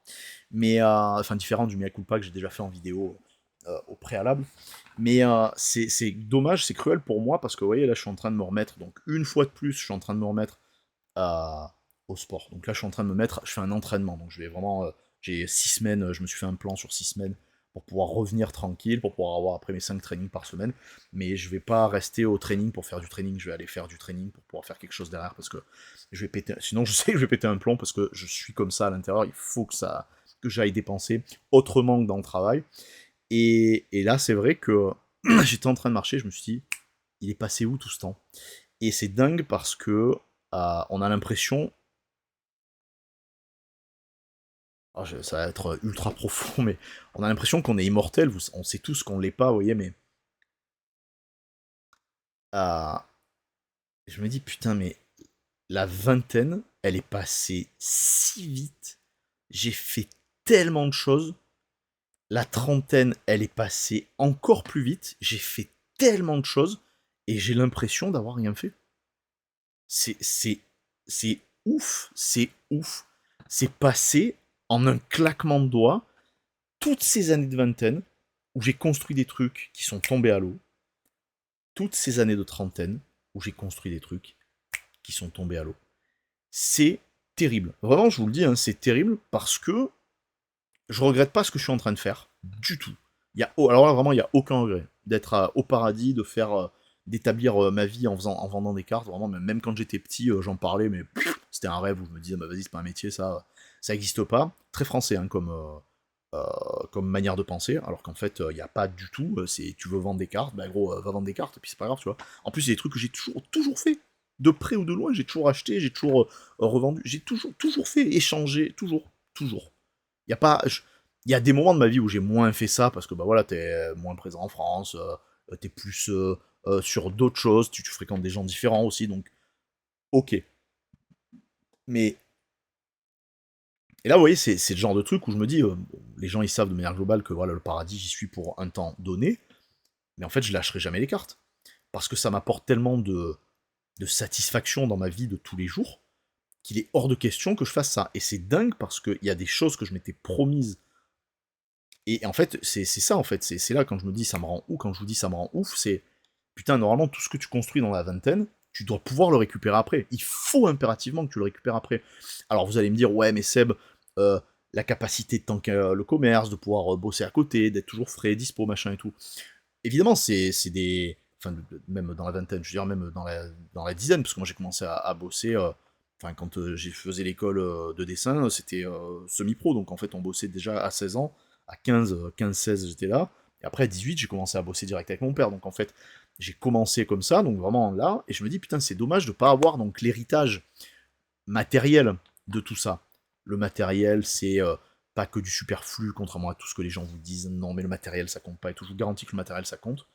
mais, enfin différent du mea culpa que j'ai déjà fait en vidéo au préalable, mais c'est dommage, c'est cruel pour moi, parce que vous voyez, là je suis en train de me remettre, donc une fois de plus, je suis en train de me remettre au sport. Donc là, je suis en train de me mettre, je fais un entraînement. Donc je vais vraiment, j'ai 6 semaines, je me suis fait un plan sur 6 semaines pour pouvoir revenir tranquille, pour pouvoir avoir après mes 5 trainings par semaine. Mais je vais pas rester au training pour faire du training, je vais aller faire du training pour pouvoir faire quelque chose derrière, parce que je vais péter, sinon je sais que je vais péter un plomb, parce que je suis comme ça à l'intérieur, il faut que j'aille dépenser autrement que dans le travail. Et là, c'est vrai que j'étais en train de marcher, je me suis dit, il est passé où tout ce temps? Et c'est dingue parce que on a l'impression, ça va être ultra profond, mais on a l'impression qu'on est immortel, on sait tous qu'on l'est pas, vous voyez, mais euh, je me dis, putain, mais la vingtaine, elle est passée si vite, j'ai fait tellement de choses, la trentaine, elle est passée encore plus vite, j'ai fait tellement de choses, et j'ai l'impression d'avoir rien fait. C'est, c'est, c'est ouf, c'est ouf. C'est passé en un claquement de doigts, toutes ces années de vingtaine, où j'ai construit des trucs qui sont tombés à l'eau, toutes ces années de trentaine, où j'ai construit des trucs qui sont tombés à l'eau. C'est terrible. Vraiment, je vous le dis, hein, c'est terrible, parce que je regrette pas ce que je suis en train de faire, du tout. Alors là, vraiment, il n'y a aucun regret. D'être au paradis, de faire, d'établir ma vie en vendant des cartes. Vraiment, même quand j'étais petit, j'en parlais, mais c'était un rêve où je me disais, bah vas-y, c'est pas un métier, ça n'existe pas. Très français, hein, comme manière de penser, alors qu'en fait, il n'y a pas du tout. C'est, tu veux vendre des cartes, bah gros, va vendre des cartes, et puis c'est pas grave, tu vois. En plus, c'est des trucs que j'ai toujours fait. De près ou de loin, j'ai toujours acheté, j'ai toujours revendu, j'ai toujours fait, échangé, toujours. Il y a pas, il y a des moments de ma vie où j'ai moins fait ça, parce que bah voilà, t'es moins présent en France, t'es plus sur d'autres choses, tu fréquentes des gens différents aussi, donc ok. Mais et là, vous voyez, c'est le genre de truc où je me dis, les gens ils savent de manière globale que voilà, le paradis, j'y suis pour un temps donné, mais en fait, je lâcherai jamais les cartes. Parce que ça m'apporte tellement de satisfaction dans ma vie de tous les jours, qu'il est hors de question que je fasse ça. Et c'est dingue parce qu'il y a des choses que je m'étais promises. Et en fait, c'est ça, en fait. C'est là, quand je me dis ça me rend ouf, quand je vous dis ça me rend ouf, c'est putain, normalement, tout ce que tu construis dans la vingtaine, tu dois pouvoir le récupérer après. Il faut impérativement que tu le récupères après. Alors vous allez me dire, ouais, mais Seb, la capacité de tanker le commerce, de pouvoir bosser à côté, d'être toujours frais, dispo, machin et tout. Évidemment, c'est des... Enfin, même dans la vingtaine, je veux dire, même dans la dizaine, parce que moi j'ai commencé à bosser... Enfin, quand j'ai faisais l'école de dessin, c'était semi-pro, donc en fait on bossait déjà à 16 ans, à 15-16 j'étais là, et après à 18 j'ai commencé à bosser direct avec mon père, donc en fait j'ai commencé comme ça, donc vraiment là, et je me dis putain c'est dommage de pas avoir donc l'héritage matériel de tout ça. Le matériel c'est pas que du superflu, contrairement à tout ce que les gens vous disent, non mais le matériel ça compte pas, et tout, je vous garantis que le matériel ça compte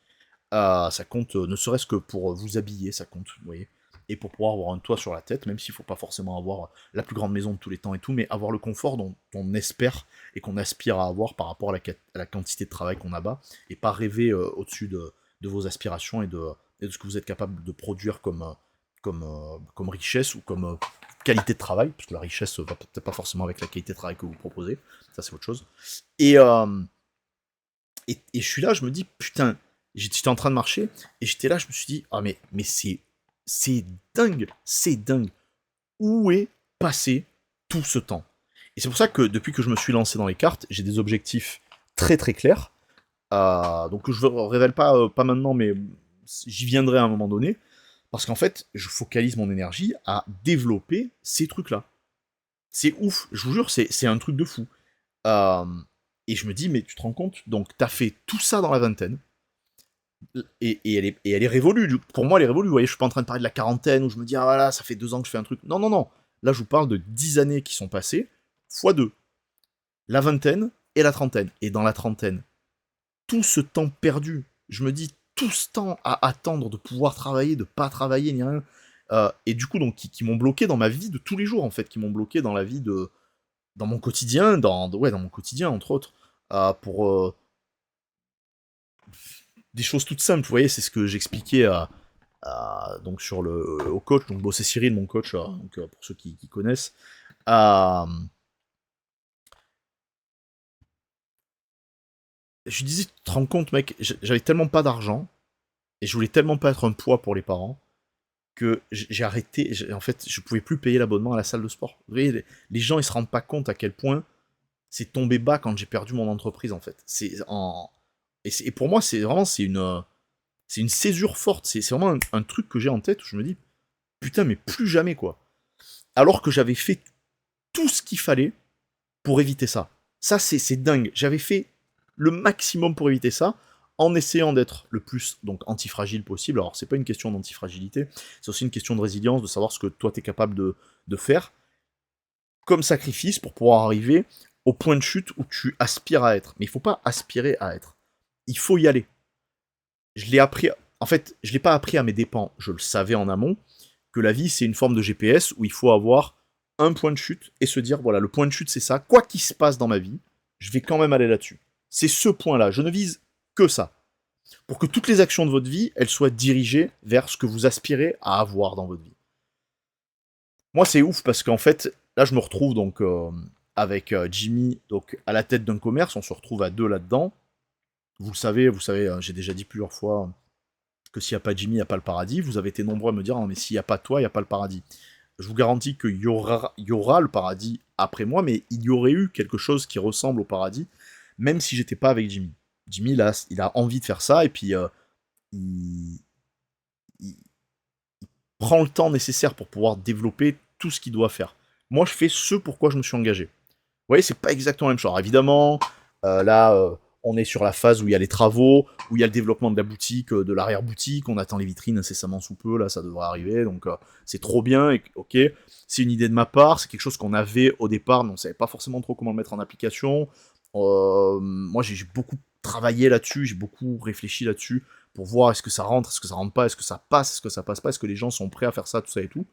ne serait-ce que pour vous habiller, ça compte, vous voyez, et pour pouvoir avoir un toit sur la tête, même s'il faut pas forcément avoir la plus grande maison de tous les temps et tout, mais avoir le confort dont on espère et qu'on aspire à avoir par rapport à la quantité de travail qu'on abat, et pas rêver au-dessus de vos aspirations et de ce que vous êtes capable de produire comme richesse ou comme qualité de travail, parce que la richesse va peut-être pas forcément avec la qualité de travail que vous proposez, ça c'est autre chose. Et, et je suis là, je me dis, putain, j'étais en train de marcher, et j'étais là, je me suis dit, ah mais c'est dingue. Où est passé tout ce temps? Et c'est pour ça que depuis que je me suis lancé dans les cartes, j'ai des objectifs très très clairs, donc je ne révèle pas, pas maintenant, mais j'y viendrai à un moment donné, parce qu'en fait, je focalise mon énergie à développer ces trucs-là. C'est ouf, je vous jure, c'est un truc de fou. Euh, et je me dis, mais tu te rends compte, donc t'as fait tout ça dans la vingtaine, et elle est révolue. Pour moi, elle est révolue. Vous voyez, je suis pas en train de parler de la quarantaine où je me dis, ah voilà, ça fait 2 ans que je fais un truc. Non, non, non. Là, je vous parle de 10 années qui sont passées, fois 2. La vingtaine et la trentaine. Et dans la trentaine, tout ce temps perdu, je me dis, tout ce temps à attendre de pouvoir travailler, de pas travailler, ni rien. Et du coup, donc, qui m'ont bloqué dans ma vie de tous les jours, en fait, qui m'ont bloqué dans la vie de. Dans mon quotidien, dans mon quotidien, entre autres. Pour des choses toutes simples, vous voyez, c'est ce que j'expliquais donc sur au coach, donc bon, c'est Cyril, mon coach, donc, pour ceux qui connaissent. Je lui disais, tu te rends compte, mec, j'avais tellement pas d'argent, et je voulais tellement pas être un poids pour les parents, que j'ai arrêté, en fait, je pouvais plus payer l'abonnement à la salle de sport. Vous voyez, les gens, ils se rendent pas compte à quel point c'est tombé bas quand j'ai perdu mon entreprise, en fait. Et pour moi, c'est une césure forte, c'est vraiment un truc que j'ai en tête où je me dis, putain, mais plus jamais, quoi. Alors que j'avais fait tout ce qu'il fallait pour éviter ça. Ça, c'est dingue. J'avais fait le maximum pour éviter ça, en essayant d'être le plus donc antifragile possible. Alors, c'est pas une question d'antifragilité, c'est aussi une question de résilience, de savoir ce que toi, t'es capable de faire comme sacrifice pour pouvoir arriver au point de chute où tu aspires à être. Mais il faut pas aspirer à être. Il faut y aller. Je l'ai appris... En fait, je l'ai pas appris à mes dépens. Je le savais en amont, que la vie, c'est une forme de GPS où il faut avoir un point de chute et se dire, voilà, le point de chute, c'est ça. Quoi qu'il se passe dans ma vie, je vais quand même aller là-dessus. C'est ce point-là. Je ne vise que ça. Pour que toutes les actions de votre vie, elles soient dirigées vers ce que vous aspirez à avoir dans votre vie. Moi, c'est ouf parce qu'en fait, là, je me retrouve donc avec Jimmy donc à la tête d'un commerce. On se retrouve à 2 là-dedans. Vous le savez, j'ai déjà dit plusieurs fois que s'il n'y a pas Jimmy, il n'y a pas le paradis. Vous avez été nombreux à me dire, non, mais s'il n'y a pas toi, il n'y a pas le paradis. Je vous garantis qu'il y aura le paradis après moi, mais il y aurait eu quelque chose qui ressemble au paradis, même si j'étais pas avec Jimmy. Jimmy, là, il a envie de faire ça, et puis il, il prend le temps nécessaire pour pouvoir développer tout ce qu'il doit faire. Moi, je fais ce pourquoi je me suis engagé. Vous voyez, c'est pas exactement la même chose. Alors, évidemment, là, on est sur la phase où il y a les travaux, où il y a le développement de la boutique, de l'arrière-boutique, on attend les vitrines incessamment sous peu, là, ça devrait arriver, donc c'est trop bien, et, ok, c'est une idée de ma part, c'est quelque chose qu'on avait au départ, mais on savait pas forcément trop comment le mettre en application. Moi, j'ai beaucoup travaillé là-dessus, j'ai beaucoup réfléchi là-dessus, pour voir est-ce que ça rentre, est-ce que ça rentre pas, est-ce que ça passe, est-ce que ça passe pas, est-ce que les gens sont prêts à faire ça, tout ça et tout.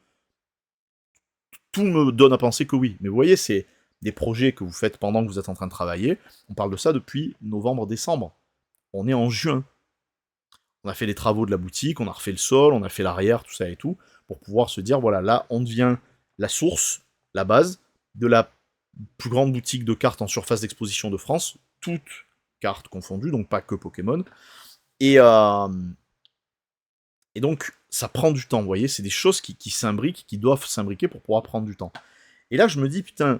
Tout me donne à penser que oui. Mais vous voyez, c'est des projets que vous faites pendant que vous êtes en train de travailler. On parle de ça depuis novembre-décembre. On est en juin. On a fait les travaux de la boutique, on a refait le sol, on a fait l'arrière, tout ça et tout, pour pouvoir se dire, voilà, là, on devient la source, la base, de la plus grande boutique de cartes en surface d'exposition de France, toutes cartes confondues, donc pas que Pokémon. Et, et donc, ça prend du temps, vous voyez, c'est des choses qui s'imbriquent, qui doivent s'imbriquer pour pouvoir prendre du temps. Et là, je me dis, putain,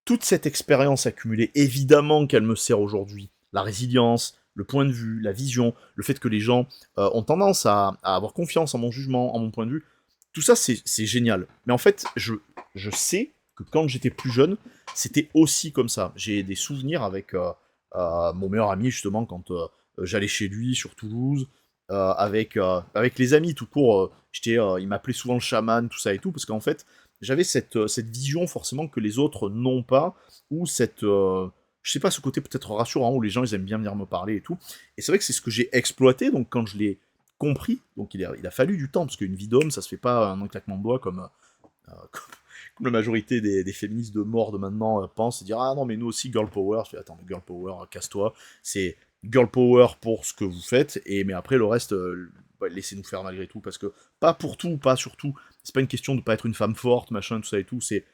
toute cette expérience accumulée, évidemment qu'elle me sert aujourd'hui. La résilience, le point de vue, la vision, le fait que les gens ont tendance à avoir confiance en mon jugement, en mon point de vue, tout ça, c'est génial. Mais en fait, je sais que quand j'étais plus jeune, c'était aussi comme ça. J'ai des souvenirs avec mon meilleur ami, justement, quand j'allais chez lui sur Toulouse, avec les amis tout court. Il m'appelait souvent le chaman, tout ça et tout, parce qu'en fait, j'avais cette vision forcément que les autres n'ont pas, ou je sais pas, ce côté peut-être rassurant, où les gens ils aiment bien venir me parler et tout. Et c'est vrai que c'est ce que j'ai exploité, donc quand je l'ai compris, donc il a fallu du temps, parce qu'une vie d'homme, ça se fait pas en un claquement de doigts comme la majorité des féministes de mort de maintenant pensent, et dire ah non mais nous aussi girl power, je fais attends mais girl power, casse-toi, c'est girl power pour ce que vous faites, mais après le reste, laissez-nous faire malgré tout, parce que pas pour tout, pas surtout, c'est pas une question de pas être une femme forte, machin, tout ça et tout, c'est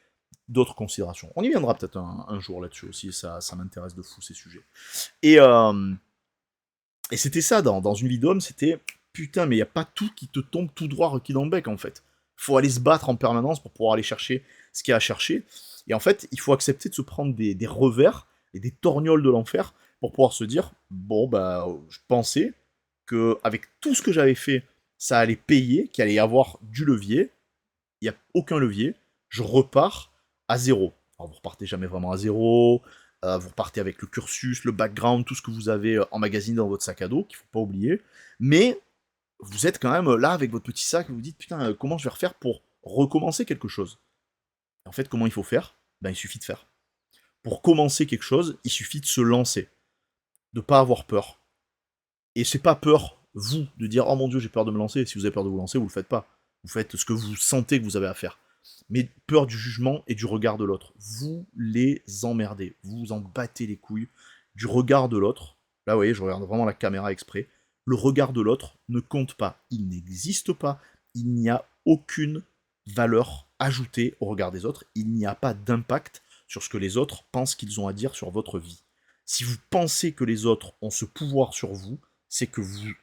d'autres considérations. On y viendra peut-être un jour là-dessus aussi, ça m'intéresse de fou ces sujets. Et, euh, et c'était ça, dans une vie d'homme, c'était putain, mais il n'y a pas tout qui te tombe tout droit requis dans le bec en fait. Faut aller se battre en permanence pour pouvoir aller chercher ce qu'il y a à chercher. Et en fait, il faut accepter de se prendre des revers et des torgnoles de l'enfer pour pouvoir se dire bon, bah, je pensais que avec tout ce que j'avais fait, ça allait payer, qu'il allait y avoir du levier. Il n'y a aucun levier. Je repars à zéro. Alors, vous repartez jamais vraiment à zéro. Vous repartez avec le cursus, le background, tout ce que vous avez emmagasiné dans votre sac à dos, qu'il ne faut pas oublier. Mais vous êtes quand même là avec votre petit sac, vous vous dites putain, comment je vais refaire pour recommencer quelque chose. En fait, comment il faut faire? Ben, il suffit de faire. Pour commencer quelque chose, il suffit de se lancer, de pas avoir peur. Et c'est pas peur, vous, de dire oh mon dieu, j'ai peur de me lancer. Si vous avez peur de vous lancer, vous le faites pas. Vous faites ce que vous sentez que vous avez à faire. Mais peur du jugement et du regard de l'autre. Vous les emmerdez. Vous vous en battez les couilles du regard de l'autre. Là, vous voyez, je regarde vraiment la caméra exprès. Le regard de l'autre ne compte pas. Il n'existe pas. Il n'y a aucune valeur ajoutée au regard des autres. Il n'y a pas d'impact sur ce que les autres pensent qu'ils ont à dire sur votre vie. Si vous pensez que les autres ont ce pouvoir sur vous, c'est que vous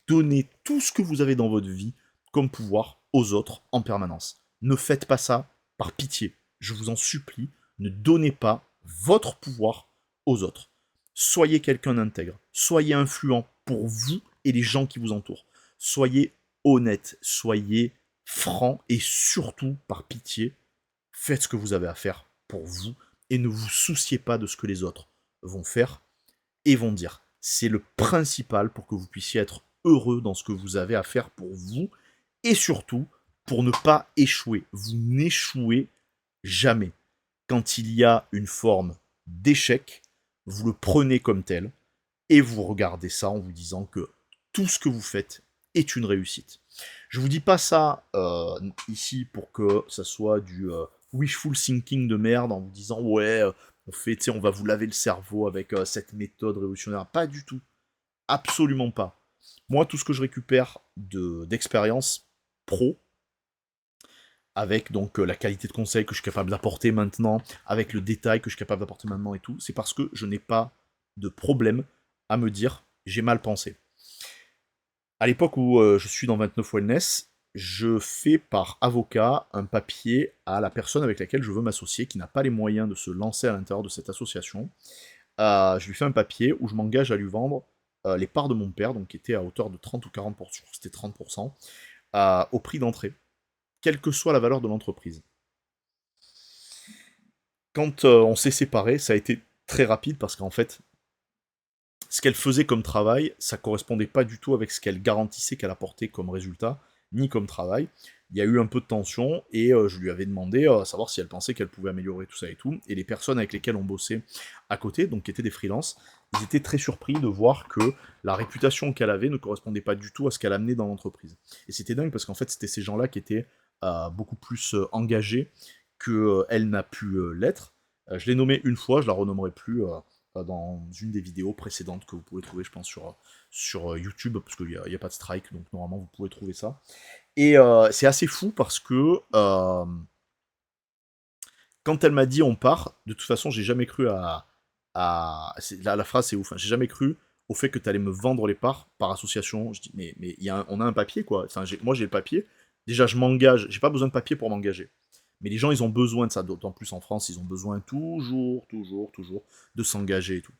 donnez tout ce que vous avez dans votre vie comme pouvoir aux autres en permanence. Ne faites pas ça par pitié. Je vous en supplie, ne donnez pas votre pouvoir aux autres. Soyez quelqu'un d'intègre. Soyez influent pour vous et les gens qui vous entourent. Soyez honnête. Soyez franc et surtout, par pitié, faites ce que vous avez à faire pour vous et ne vous souciez pas de ce que les autres vont faire et vont dire. C'est le principal pour que vous puissiez être heureux dans ce que vous avez à faire pour vous et surtout pour ne pas échouer. Vous n'échouez jamais. Quand il y a une forme d'échec, vous le prenez comme tel et vous regardez ça en vous disant que tout ce que vous faites est une réussite. Je vous dis pas ça ici pour que ça soit du wishful thinking de merde en vous disant ouais, on va vous laver le cerveau avec cette méthode révolutionnaire. Pas du tout. Absolument pas. Moi, tout ce que je récupère d'expérience pro, avec donc la qualité de conseil que je suis capable d'apporter maintenant, avec le détail que je suis capable d'apporter maintenant et tout, c'est parce que je n'ai pas de problème à me dire j'ai mal pensé. À l'époque où je suis dans 29 Wellness, je fais par avocat un papier à la personne avec laquelle je veux m'associer, qui n'a pas les moyens de se lancer à l'intérieur de cette association. Je lui fais un papier où je m'engage à lui vendre les parts de mon père, donc qui étaient à hauteur de 30 ou 40%, c'était 30%, au prix d'entrée, quelle que soit la valeur de l'entreprise. Quand on s'est séparés, ça a été très rapide parce qu'en fait, ce qu'elle faisait comme travail, ça correspondait pas du tout avec ce qu'elle garantissait qu'elle apportait comme résultat, ni comme travail. Il y a eu un peu de tension et je lui avais demandé à savoir si elle pensait qu'elle pouvait améliorer tout ça et tout. Et les personnes avec lesquelles on bossait à côté, donc qui étaient des freelances, ils étaient très surpris de voir que la réputation qu'elle avait ne correspondait pas du tout à ce qu'elle amenait dans l'entreprise. Et c'était dingue parce qu'en fait, c'était ces gens-là qui étaient beaucoup plus engagés qu'elle n'a pu l'être. Je l'ai nommée une fois, je la renommerai plus dans une des vidéos précédentes que vous pouvez trouver, je pense, sur YouTube, parce qu'il n'y a pas de strike, donc normalement vous pouvez trouver ça. Et c'est assez fou parce que quand elle m'a dit on part, de toute façon, j'ai jamais cru la phrase c'est ouf, hein, j'ai jamais cru au fait que tu allais me vendre les parts par association. Je dis, mais on a un papier, quoi. Enfin, moi, j'ai le papier. Déjà, je m'engage. J'ai pas besoin de papier pour m'engager. Mais les gens, ils ont besoin de ça. D'autant plus en France, ils ont besoin toujours de s'engager et tout.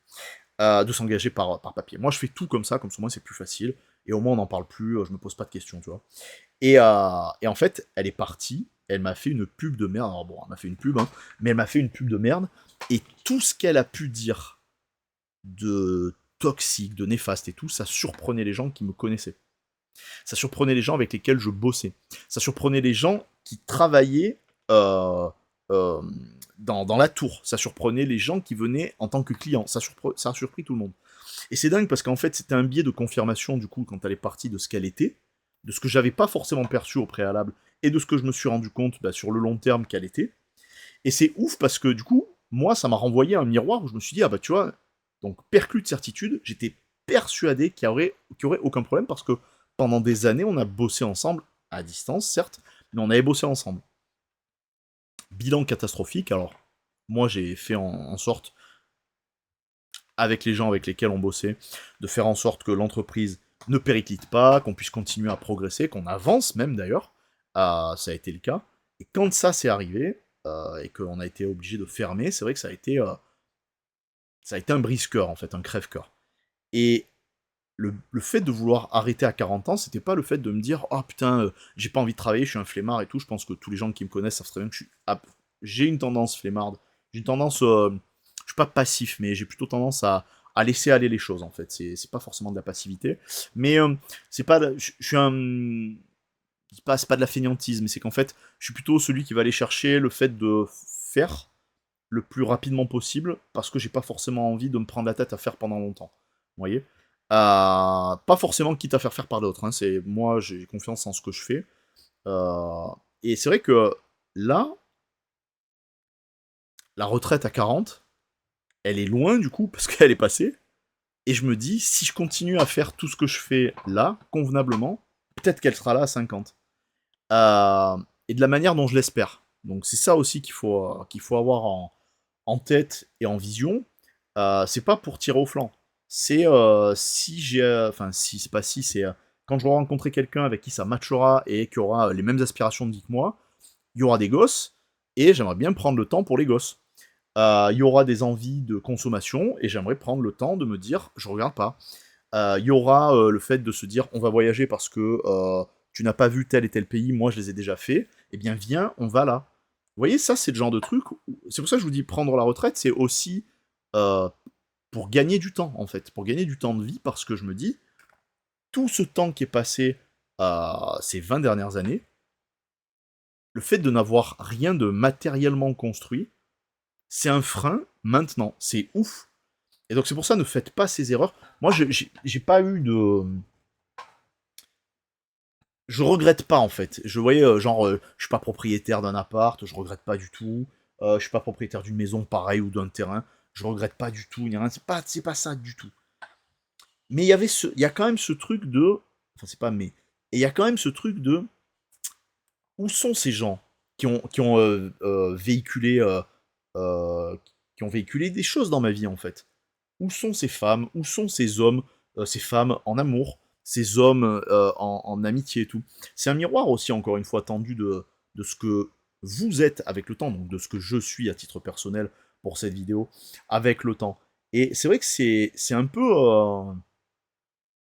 De s'engager par papier. Moi, je fais tout comme ça au moins, c'est plus facile. Et au moins, on n'en parle plus. Je me pose pas de questions, tu vois. Et en fait, elle est partie. Elle m'a fait une pub de merde. Alors bon, elle m'a fait une pub, hein, mais elle m'a fait une pub de merde. Et tout ce qu'elle a pu dire de toxique, de néfaste et tout, ça surprenait les gens qui me connaissaient. Ça surprenait les gens avec lesquels je bossais. Ça surprenait les gens qui travaillaient euh, euh, dans la tour. Ça surprenait les gens qui venaient en tant que clients. Ça a surpris tout le monde. Et c'est dingue parce qu'en fait, c'était un biais de confirmation, du coup, quand elle est partie de ce qu'elle était, de ce que j'avais pas forcément perçu au préalable, et de ce que je me suis rendu compte sur le long terme qu'elle était. Et c'est ouf parce que, du coup, moi, ça m'a renvoyé un miroir où je me suis dit, ah bah tu vois, donc perclus de certitude, j'étais persuadé qu'il y aurait aucun problème parce que pendant des années, on a bossé ensemble, à distance, certes, mais on avait bossé ensemble. Bilan catastrophique, alors, moi, j'ai fait en sorte avec les gens avec lesquels on bossait, de faire en sorte que l'entreprise ne périclite pas, qu'on puisse continuer à progresser, qu'on avance même d'ailleurs. Ça a été le cas. Et quand ça s'est arrivé, et qu'on a été obligé de fermer, c'est vrai que ça a été un brise-cœur en fait, un crève-cœur. Et le fait de vouloir arrêter à 40 ans, c'était pas le fait de me dire oh putain, j'ai pas envie de travailler, je suis un flemmard et tout. Je pense que tous les gens qui me connaissent savent très bien que j'ai une tendance flemmarde. J'ai une tendance, je suis pas passif, mais j'ai plutôt tendance à laisser aller les choses en fait. C'est pas forcément de la passivité, mais c'est pas, je suis un, c'est pas de la fainéantise, mais c'est qu'en fait, je suis plutôt celui qui va aller chercher le fait de faire le plus rapidement possible parce que j'ai pas forcément envie de me prendre la tête à faire pendant longtemps. Vous voyez. Pas forcément quitte à faire par d'autres. Hein. C'est moi, j'ai confiance en ce que je fais. Euh, et c'est vrai que là, la retraite à 40, elle est loin du coup parce qu'elle est passée. Et je me dis, si je continue à faire tout ce que je fais là, convenablement, peut-être qu'elle sera là à 50. Et de la manière dont je l'espère. Donc c'est ça aussi qu'il faut avoir en tête et en vision. C'est pas pour tirer au flanc. C'est si j'ai. Enfin, si c'est pas si, c'est quand je vais rencontrer quelqu'un avec qui ça matchera et qui aura les mêmes aspirations de vie que moi, il y aura des gosses et j'aimerais bien prendre le temps pour les gosses. Il y aura des envies de consommation et j'aimerais prendre le temps de me dire je regarde pas. Il y aura le fait de se dire on va voyager parce que tu n'as pas vu tel et tel pays, moi je les ai déjà fait, eh bien viens, on va là. Vous voyez, ça c'est le genre de truc, c'est pour ça que je vous dis prendre la retraite, c'est aussi euh, pour gagner du temps en fait, pour gagner du temps de vie parce que je me dis, tout ce temps qui est passé ces 20 dernières années, le fait de n'avoir rien de matériellement construit, c'est un frein maintenant, c'est ouf. Et donc c'est pour ça, ne faites pas ces erreurs. Moi, j'ai pas eu de... Je regrette pas en fait. Je voyais je suis pas propriétaire d'un appart, je regrette pas du tout. Je suis pas propriétaire d'une maison pareille ou d'un terrain, je regrette pas du tout. C'est pas ça du tout. Mais il y a quand même ce truc de, enfin c'est pas mais, et il y a quand même ce truc de, où sont ces gens qui ont véhiculé, euh, qui ont véhiculé des choses dans ma vie en fait. Où sont ces femmes, où sont ces hommes, ces femmes en amour, ces hommes en amitié et tout. C'est un miroir aussi, encore une fois, tendu de ce que vous êtes avec le temps, donc de ce que je suis à titre personnel pour cette vidéo, avec le temps. Et c'est vrai que c'est un peu...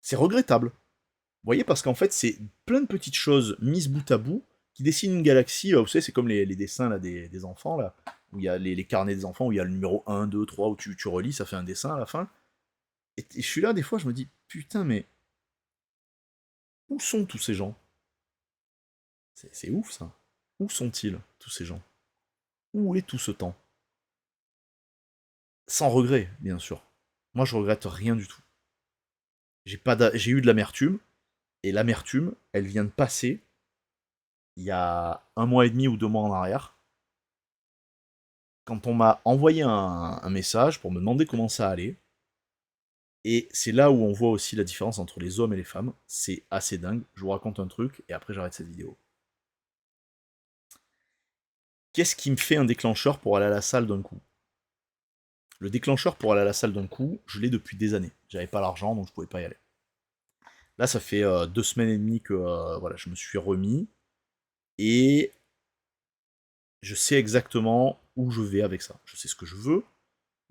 c'est regrettable. Vous voyez, parce qu'en fait, c'est plein de petites choses mises bout à bout qui dessinent une galaxie. Vous savez, c'est comme les dessins là, des enfants, là, où il y a les carnets des enfants, où il y a le numéro 1, 2, 3, où tu relis, ça fait un dessin à la fin. Et je suis là, des fois, je me dis, putain, mais où sont tous ces gens? C'est ouf, ça. Où sont-ils, tous ces gens? Où est tout ce temps? Sans regret, bien sûr. Moi, je regrette rien du tout. J'ai eu de l'amertume, et l'amertume, elle vient de passer il y a 1 mois et demi ou 2 mois en arrière, quand on m'a envoyé un message pour me demander comment ça allait. Et c'est là où on voit aussi la différence entre les hommes et les femmes. C'est assez dingue. Je vous raconte un truc, et après j'arrête cette vidéo. Qu'est-ce qui me fait un déclencheur pour aller à la salle d'un coup? Le déclencheur pour aller à la salle d'un coup, je l'ai depuis des années. J'avais pas l'argent, donc je pouvais pas y aller. Là, ça fait 2 semaines et demie que voilà, je me suis remis. Et je sais exactement où je vais avec ça. Je sais ce que je veux.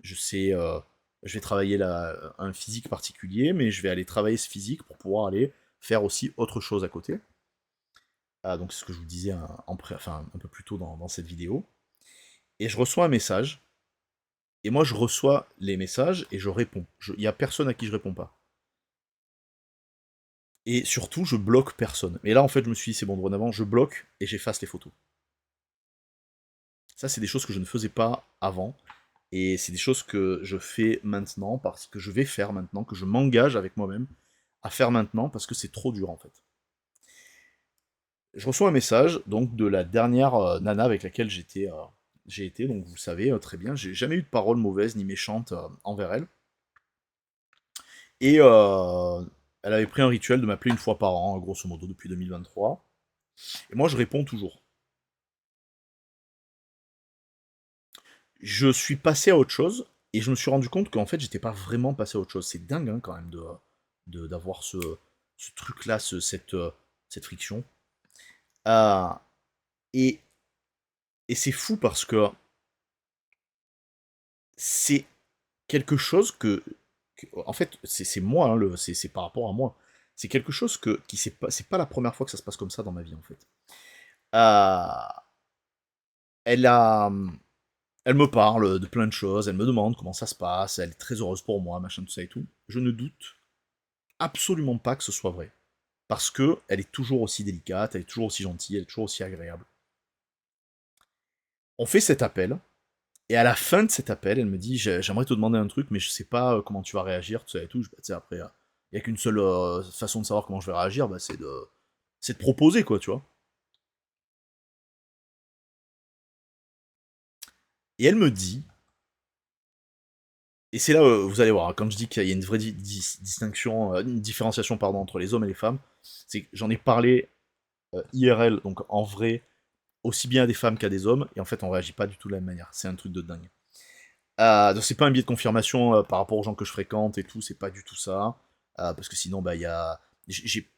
Je sais, je vais travailler un physique particulier, mais je vais aller travailler ce physique pour pouvoir aller faire aussi autre chose à côté. Donc c'est ce que je vous disais enfin, un peu plus tôt dans cette vidéo. Et je reçois un message. Et moi, je reçois les messages et je réponds. Il n'y a personne à qui je réponds pas. Et surtout, je bloque personne. Et là, en fait, je me suis dit, c'est bon, dorénavant, je bloque et j'efface les photos. Ça, c'est des choses que je ne faisais pas avant. Et c'est des choses que je fais maintenant, parce que je vais faire maintenant, que je m'engage avec moi-même à faire maintenant, parce que c'est trop dur, en fait. Je reçois un message, donc, de la dernière nana avec laquelle j'ai été, donc vous savez très bien, j'ai jamais eu de parole mauvaise ni méchante envers elle. Et elle avait pris un rituel de m'appeler une fois par an, grosso modo, depuis 2023. Et moi, je réponds toujours. Je suis passé à autre chose, et je me suis rendu compte qu'en fait, j'étais pas vraiment passé à autre chose. C'est dingue, hein, quand même, d'avoir ce truc-là, cette friction. Euh, et et c'est fou parce que c'est quelque chose en fait, c'est moi, hein, c'est par rapport à moi. C'est quelque chose c'est pas la première fois que ça se passe comme ça dans ma vie, en fait. Euh, elle a, elle me parle de plein de choses, elle me demande comment ça se passe, elle est très heureuse pour moi, machin, tout ça et tout. Je ne doute absolument pas que ce soit vrai. Parce que elle est toujours aussi délicate, elle est toujours aussi gentille, elle est toujours aussi agréable. On fait cet appel, et à la fin de cet appel, elle me dit, j'aimerais te demander un truc, mais je sais pas comment tu vas réagir, tout ça et tout. Tu sais, après, il y a qu'une seule façon de savoir comment je vais réagir, bah, c'est de proposer, quoi, tu vois. Et elle me dit, et c'est là, vous allez voir, hein, quand je dis qu'il y a une vraie distinction, une différenciation, pardon, entre les hommes et les femmes, c'est que j'en ai parlé IRL, donc en vrai, aussi bien à des femmes qu'à des hommes, et en fait, on réagit pas du tout de la même manière. C'est un truc de dingue. Donc c'est pas un biais de confirmation par rapport aux gens que je fréquente et tout, c'est pas du tout ça. Parce que sinon, bah, il y a.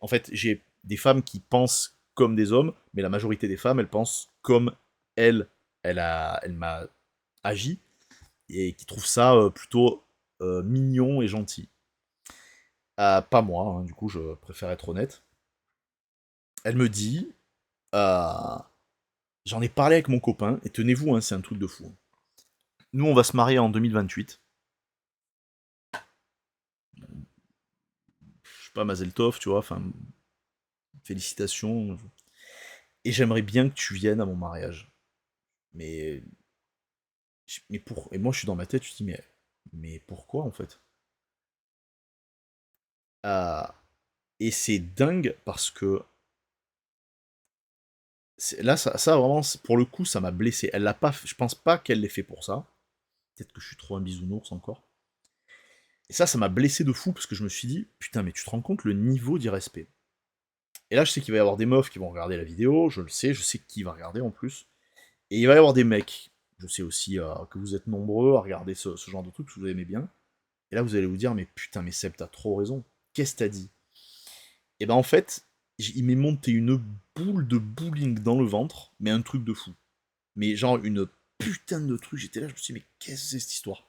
En fait, j'ai des femmes qui pensent comme des hommes, mais la majorité des femmes, elles pensent comme elle, elle m'a agi, et qui trouvent ça plutôt mignon et gentil. Pas moi, hein, du coup, je préfère être honnête. Elle me dit, euh, j'en ai parlé avec mon copain, et tenez-vous, hein, c'est un truc de fou. Nous, on va se marier en 2028. Je sais pas, Mazel Tov, tu vois, enfin, félicitations. Et j'aimerais bien que tu viennes à mon mariage. Mais, et moi, je suis dans ma tête, je dis, mais pourquoi, en fait? Ah, et c'est dingue parce que là, ça vraiment, pour le coup, ça m'a blessé. Elle l'a pas, je pense pas qu'elle l'ait fait pour ça. Peut-être que je suis trop un bisounours encore. Et ça m'a blessé de fou parce que je me suis dit, putain, mais tu te rends compte le niveau d'irrespect. Et là, je sais qu'il va y avoir des meufs qui vont regarder la vidéo, je sais qui va regarder en plus. Et il va y avoir des mecs. Je sais aussi que vous êtes nombreux à regarder ce genre de trucs, que vous aimez bien. Et là, vous allez vous dire, mais putain, mais Seb, t'as trop raison. Qu'est-ce que t'as dit? Et ben en fait, il m'est monté une boule de bowling dans le ventre, mais un truc de fou. Mais genre une putain de truc, j'étais là, je me suis dit, mais qu'est-ce que c'est cette histoire?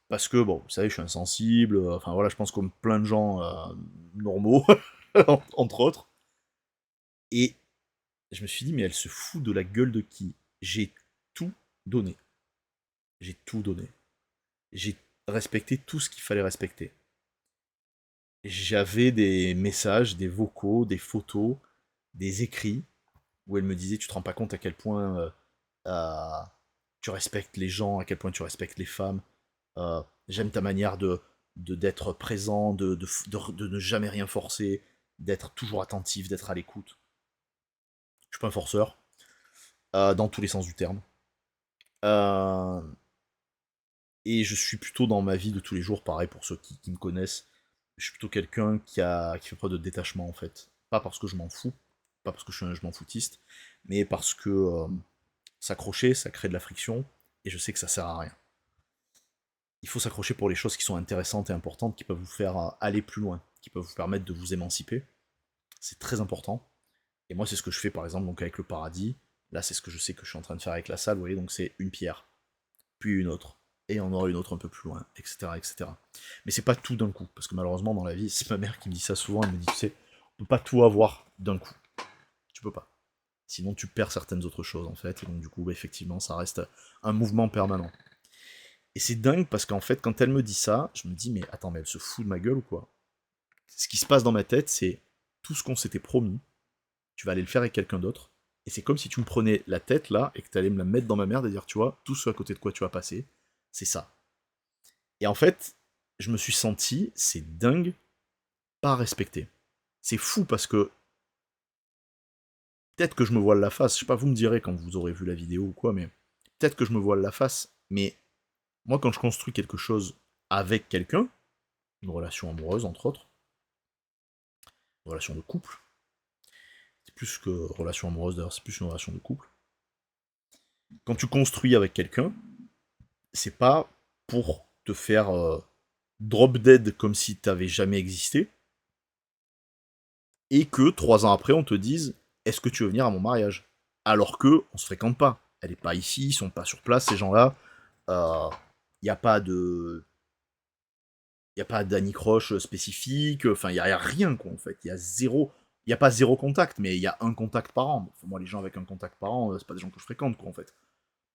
Parce que, bon, vous savez, je suis insensible, enfin voilà, je pense comme plein de gens normaux, entre autres. Et je me suis dit, mais elle se fout de la gueule de qui? J'ai tout donné. J'ai tout donné. J'ai respecté tout ce qu'il fallait respecter. J'avais des messages, des vocaux, des photos, des écrits, où elle me disait, tu te rends pas compte à quel point euh, tu respectes les gens, à quel point tu respectes les femmes. J'aime ta manière d'être présent, de ne jamais rien forcer, d'être toujours attentif, d'être à l'écoute. Je suis pas un forceur, dans tous les sens du terme. Euh, et je suis plutôt dans ma vie de tous les jours, pareil pour ceux qui me connaissent, je suis plutôt quelqu'un qui fait preuve de détachement en fait. Pas parce que je m'en fous, pas parce que je suis un je m'en foutiste, mais parce que s'accrocher, ça crée de la friction, et je sais que ça sert à rien. il faut s'accrocher pour les choses qui sont intéressantes et importantes, qui peuvent vous faire aller plus loin, qui peuvent vous permettre de vous émanciper. C'est très important. Et moi, c'est ce que je fais par exemple donc avec le paradis. Là, c'est ce que je sais que je suis en train de faire avec la salle. Vous voyez, donc c'est une pierre, puis une autre, et on aura une autre un peu plus loin, etc., etc. Mais c'est pas tout d'un coup, parce que malheureusement dans la vie, c'est ma mère qui me dit ça souvent. Elle me dit, tu sais, on peut pas tout avoir d'un coup. Tu peux pas. Sinon, tu perds certaines autres choses en fait. Et donc du coup, bah, effectivement, ça reste un mouvement permanent. Et c'est dingue parce qu'en fait, quand elle me dit ça, je me dis, mais attends, mais elle se fout de ma gueule ou quoi? Ce qui se passe dans ma tête, c'est tout ce qu'on s'était promis, tu vas aller le faire avec quelqu'un d'autre. Et c'est comme si tu me prenais la tête là et que tu allais me la mettre dans ma merde et dire, tu vois, tout ce à côté de quoi tu vas passer, c'est ça. Et en fait, je me suis senti, c'est dingue, pas respecté. C'est fou parce que peut-être que je me voile la face, je sais pas, vous me direz quand vous aurez vu la vidéo ou quoi, mais peut-être que je me voile la face, mais moi quand je construis quelque chose avec quelqu'un, une relation amoureuse entre autres, une relation de couple, c'est plus que relation amoureuse d'ailleurs, c'est plus une relation de couple. Quand tu construis avec quelqu'un, c'est pas pour te faire drop dead comme si t'avais jamais existé, et que 3 ans après on te dise est-ce que tu veux venir à mon mariage? Alors que on se fréquente pas. Elle est pas ici, ils sont pas sur place, ces gens-là. Il n'y a pas de. Il n'y a pas d'anicroche spécifique, enfin, il n'y a rien, quoi, en fait. Il y a zéro. Il n'y a pas zéro contact, mais il y a un contact par an. Enfin, moi, les gens avec un contact par an, c'est pas des gens que je fréquente, quoi, en fait.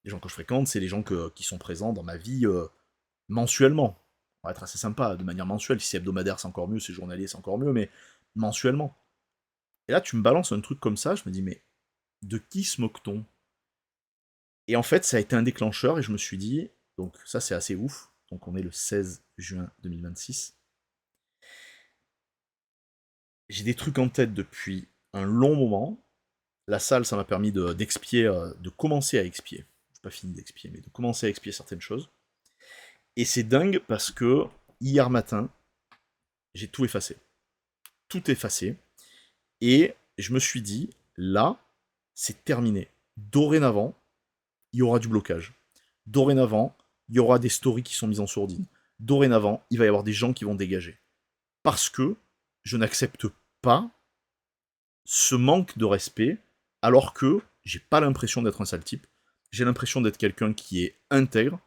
Les gens que je fréquente, c'est les gens qui sont présents dans ma vie mensuellement. On va être assez sympa, de manière mensuelle. Si c'est hebdomadaire, c'est encore mieux. Si c'est journalier, c'est encore mieux, mais mensuellement. Et là, tu me balances un truc comme ça, je me dis, mais de qui se moque-t-on? Et en fait, ça a été un déclencheur, et je me suis dit, donc ça, c'est assez ouf. Donc, on est le 16 juin 2026. J'ai des trucs en tête depuis un long moment. La salle, ça m'a permis d'expier, de commencer à expier. J'ai pas fini d'expier, mais de commencer à expier certaines choses. Et c'est dingue parce que hier matin, j'ai tout effacé. Tout effacé. Et je me suis dit, là, c'est terminé. Dorénavant, il y aura du blocage. Dorénavant, il y aura des stories qui sont mises en sourdine. Dorénavant, il va y avoir des gens qui vont dégager. Parce que je n'accepte pas ce manque de respect, alors que j'ai pas l'impression d'être un sale type. J'ai l'impression d'être quelqu'un qui est intègre.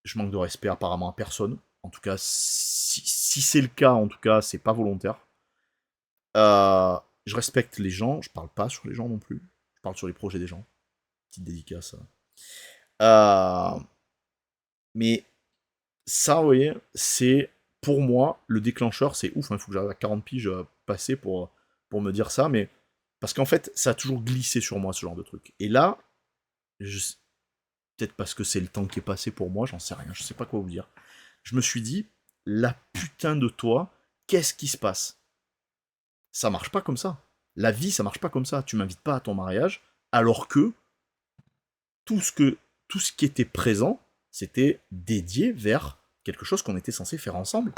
Je manque de respect apparemment à personne. En tout cas, si c'est le cas, en tout cas, c'est pas volontaire. Je respecte les gens, je parle pas sur les gens non plus. Je parle sur les projets des gens. Petite dédicace. Euh, mais ça, vous voyez, c'est pour moi le déclencheur. C'est ouf, il faut que j'arrive à 40 piges passer pour me dire ça, mais parce qu'en fait, ça a toujours glissé sur moi ce genre de truc. Et là, peut-être parce que c'est le temps qui est passé pour moi, j'en sais rien, je sais pas quoi vous dire. Je me suis dit, la putain de toi, qu'est-ce qui se passe? Ça marche pas comme ça. La vie, ça marche pas comme ça. Tu m'invites pas à ton mariage, alors que tout ce, que, tout ce qui était présent, c'était dédié vers quelque chose qu'on était censé faire ensemble.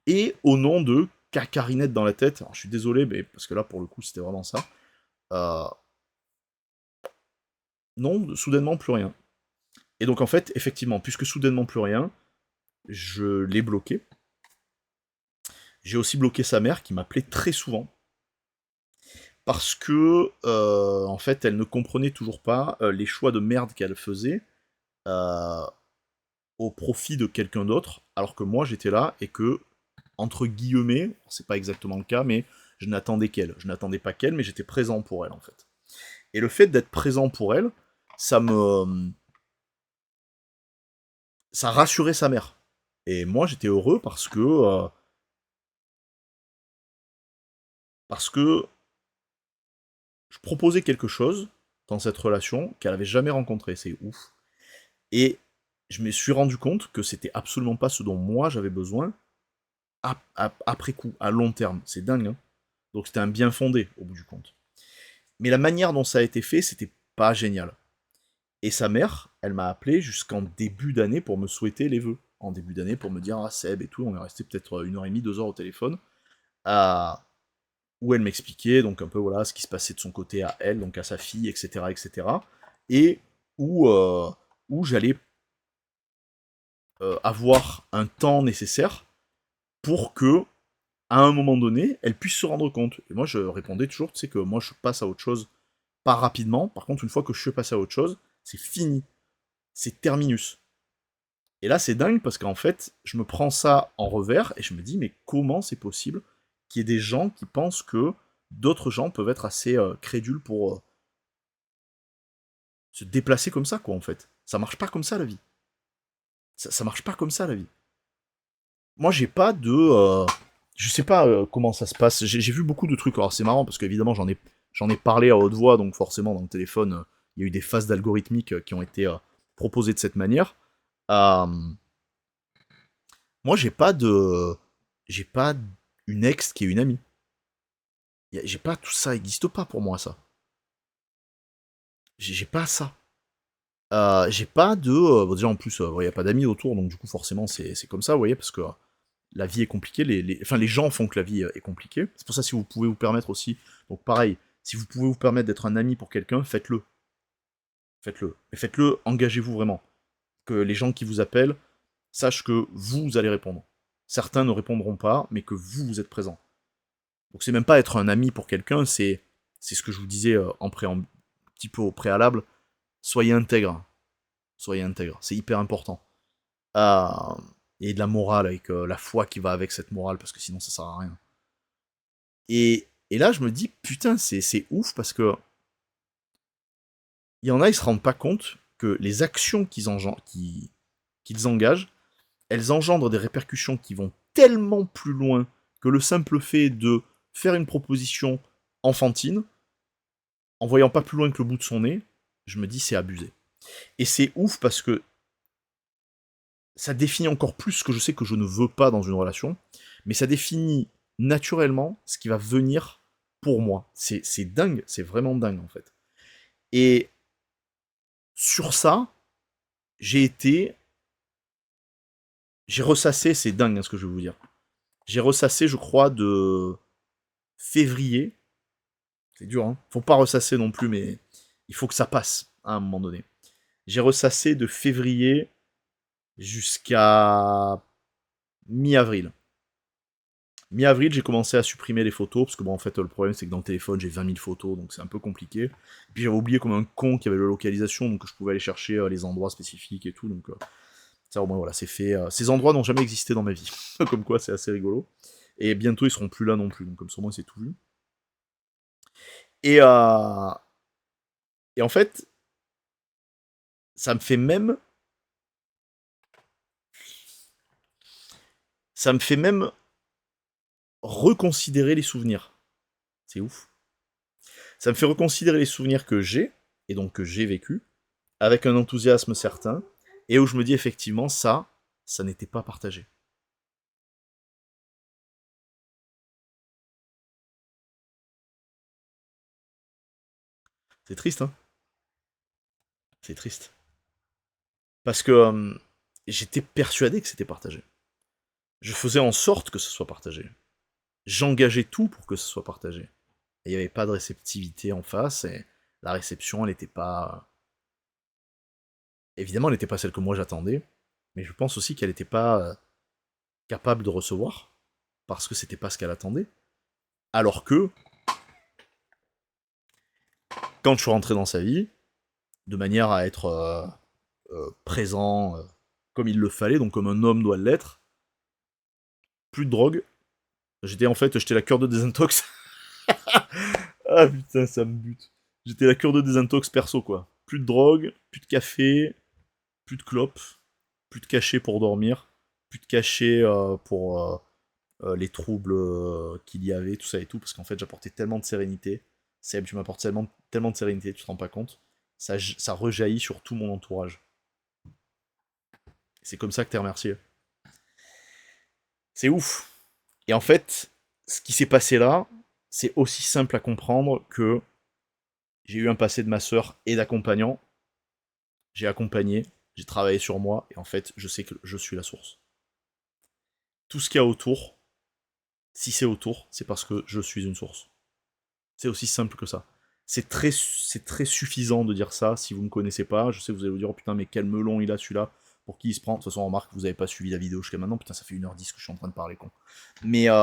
Et au nom de cacarinette dans la tête, alors je suis désolé, mais parce que là, pour le coup, c'était vraiment ça. Euh, non, soudainement, plus rien. Et donc, en fait, effectivement, puisque soudainement plus rien, je l'ai bloqué. J'ai aussi bloqué sa mère, qui m'appelait très souvent. Parce que, en fait, elle ne comprenait toujours pas les choix de merde qu'elle faisait euh, au profit de quelqu'un d'autre, alors que moi, j'étais là et que, entre guillemets, c'est pas exactement le cas, mais je n'attendais qu'elle. Je n'attendais pas qu'elle, mais j'étais présent pour elle, en fait. Et le fait d'être présent pour elle, ça rassurait sa mère. Et moi, j'étais heureux parce que je proposais quelque chose dans cette relation qu'elle avait jamais rencontré. C'est ouf. Et je me suis rendu compte que c'était absolument pas ce dont moi j'avais besoin après coup, à long terme. C'est dingue, hein. Donc c'était un bien fondé au bout du compte. Mais la manière dont ça a été fait, c'était pas génial. Et sa mère, elle m'a appelé jusqu'en début d'année pour me souhaiter les vœux. En début d'année pour me dire ah Seb et tout, on est resté peut-être 1h30, 2 heures au téléphone. À... Où elle m'expliquait donc un peu voilà ce qui se passait de son côté à elle, donc à sa fille, etc. etc. Et où, où j'allais avoir un temps nécessaire pour que, à un moment donné, elle puisse se rendre compte. Et moi, je répondais toujours, tu sais, que moi, je passe à autre chose, pas rapidement. Par contre, une fois que je suis passé à autre chose, c'est fini. C'est terminus. Et là, c'est dingue parce qu'en fait, je me prends ça en revers et je me dis, mais comment c'est possible qu'il y ait des gens qui pensent que d'autres gens peuvent être assez crédules pour se déplacer comme ça, quoi, en fait. Ça marche pas comme ça, la vie. Ça marche pas comme ça, la vie. Moi, j'ai pas de... je sais pas comment ça se passe. J'ai vu beaucoup de trucs. Alors, c'est marrant parce qu'évidemment, j'en ai parlé à haute voix, donc forcément, dans le téléphone, il y a eu des phases d'algorithmiques qui ont été proposées de cette manière. Euh, Moi, j'ai pas de... J'ai pas une ex qui est une amie. J'ai pas tout ça, existe pas pour moi, ça. J'ai pas ça. J'ai pas de... bon, déjà, en plus, il y a pas d'amis autour, donc du coup, forcément, c'est comme ça, vous voyez, parce que la vie est compliquée, enfin, les gens font que la vie est compliquée. C'est pour ça, si vous pouvez vous permettre aussi... Donc, pareil, si vous pouvez vous permettre d'être un ami pour quelqu'un, faites-le. Faites-le. Et faites-le, engagez-vous vraiment. Que les gens qui vous appellent sachent que vous allez répondre. Certains ne répondront pas, mais que vous êtes présent. Donc c'est même pas être un ami pour quelqu'un, c'est ce que je vous disais un petit peu au préalable. Soyez intègre. Soyez intègre. C'est hyper important. Euh, et de la morale, avec la foi qui va avec cette morale, parce que sinon ça sert à rien. Et là, je me dis, putain, c'est ouf, parce que il y en a, ils se rendent pas compte que les actions qu'ils engagent, elles engendrent des répercussions qui vont tellement plus loin que le simple fait de faire une proposition enfantine, en voyant pas plus loin que le bout de son nez, je me dis c'est abusé. Et c'est ouf parce que ça définit encore plus ce que je sais que je ne veux pas dans une relation, mais ça définit naturellement ce qui va venir pour moi. C'est dingue, c'est vraiment dingue en fait. Et sur ça, j'ai été... J'ai ressassé, c'est dingue hein, ce que je vais vous dire. J'ai ressassé, je crois, de février. C'est dur, hein. Faut pas ressasser non plus, mais il faut que ça passe à un moment donné. J'ai ressassé de février jusqu'à mi-avril. Mi-avril, j'ai commencé à supprimer les photos, parce que bon, en fait, le problème, c'est que dans le téléphone, j'ai 20 000 photos, donc c'est un peu compliqué. Et puis j'avais oublié comme un con qu'il y avait la localisation, donc je pouvais aller chercher les endroits spécifiques et tout, donc ça au moins, voilà, c'est fait. Ces endroits n'ont jamais existé dans ma vie, comme quoi c'est assez rigolo. Et bientôt, ils seront plus là non plus, donc comme ça, moi, c'est tout vu. Et, euh, et en fait, ça me fait même... Ça me fait même reconsidérer les souvenirs. C'est ouf. Ça me fait reconsidérer les souvenirs que j'ai, et donc que j'ai vécu, avec un enthousiasme certain, et où je me dis effectivement, ça n'était pas partagé. C'est triste, hein. C'est triste. Parce que j'étais persuadé que c'était partagé. Je faisais en sorte que ce soit partagé. J'engageais tout pour que ce soit partagé. Et il n'y avait pas de réceptivité en face, et la réception, elle n'était pas... Évidemment, elle n'était pas celle que moi j'attendais, mais je pense aussi qu'elle n'était pas capable de recevoir, parce que c'était pas ce qu'elle attendait. Alors que, quand je suis rentré dans sa vie, de manière à être présent comme il le fallait, donc comme un homme doit l'être, plus de drogue. J'étais la cure de désintox. Ah putain, ça me bute. J'étais la cure de désintox perso, quoi. Plus de drogue, plus de café, plus de clopes, plus de cachets pour dormir, plus de cachets pour les troubles qu'il y avait, tout ça et tout, parce qu'en fait, j'apportais tellement de sérénité. Seb, tu m'apportes tellement de sérénité, tu te rends pas compte. Ça rejaillit sur tout mon entourage. C'est comme ça que t'es remercié. C'est ouf. Et en fait, ce qui s'est passé là, c'est aussi simple à comprendre que j'ai eu un passé de ma sœur et d'accompagnant. J'ai accompagné, j'ai travaillé sur moi, et en fait, je sais que je suis la source. Tout ce qu'il y a autour, si c'est autour, c'est parce que je suis une source. C'est aussi simple que ça. C'est très suffisant de dire ça si vous ne me connaissez pas. Je sais que vous allez vous dire, oh putain, mais quel melon il a celui-là pour qui il se prend. De toute façon, on remarque que vous n'avez pas suivi la vidéo jusqu'à maintenant. Putain, ça fait 1h10 que je suis en train de parler, con. Mais vous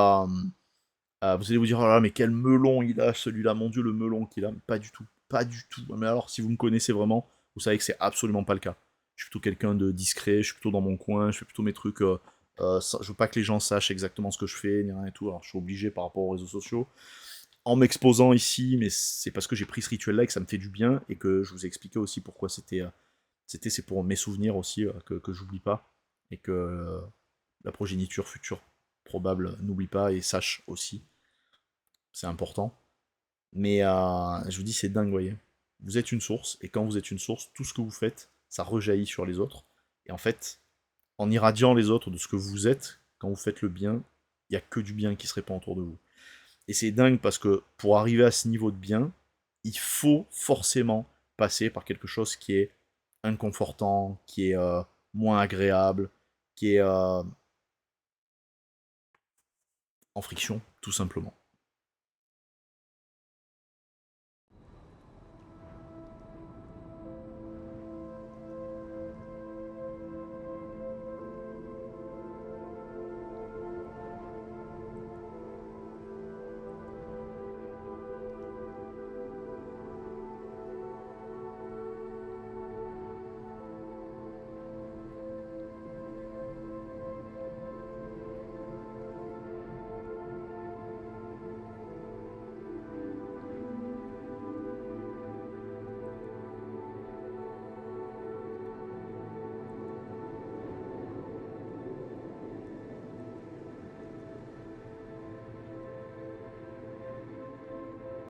allez vous dire, oh là là, mais quel melon il a, celui-là, mon Dieu, le melon qu'il a. Pas du tout, pas du tout. Mais alors, si vous me connaissez vraiment, vous savez que c'est absolument pas le cas. Je suis plutôt quelqu'un de discret, je suis plutôt dans mon coin, je fais plutôt mes trucs. Je veux pas que les gens sachent exactement ce que je fais, ni rien et tout. Alors, je suis obligé par rapport aux réseaux sociaux. En m'exposant ici, mais c'est parce que j'ai pris ce rituel-là et que ça me fait du bien, et que je vous ai expliqué aussi pourquoi c'est pour mes souvenirs aussi, que j'oublie pas, et que la progéniture future probable n'oublie pas et sache aussi. C'est important. Mais je vous dis, c'est dingue, voyez. Vous êtes une source, et quand vous êtes une source, tout ce que vous faites, ça rejaillit sur les autres. Et en fait, en irradiant les autres de ce que vous êtes, quand vous faites le bien, il n'y a que du bien qui se répand autour de vous. Et c'est dingue parce que pour arriver à ce niveau de bien, il faut forcément passer par quelque chose qui est inconfortant, qui est moins agréable, qui est en friction, tout simplement.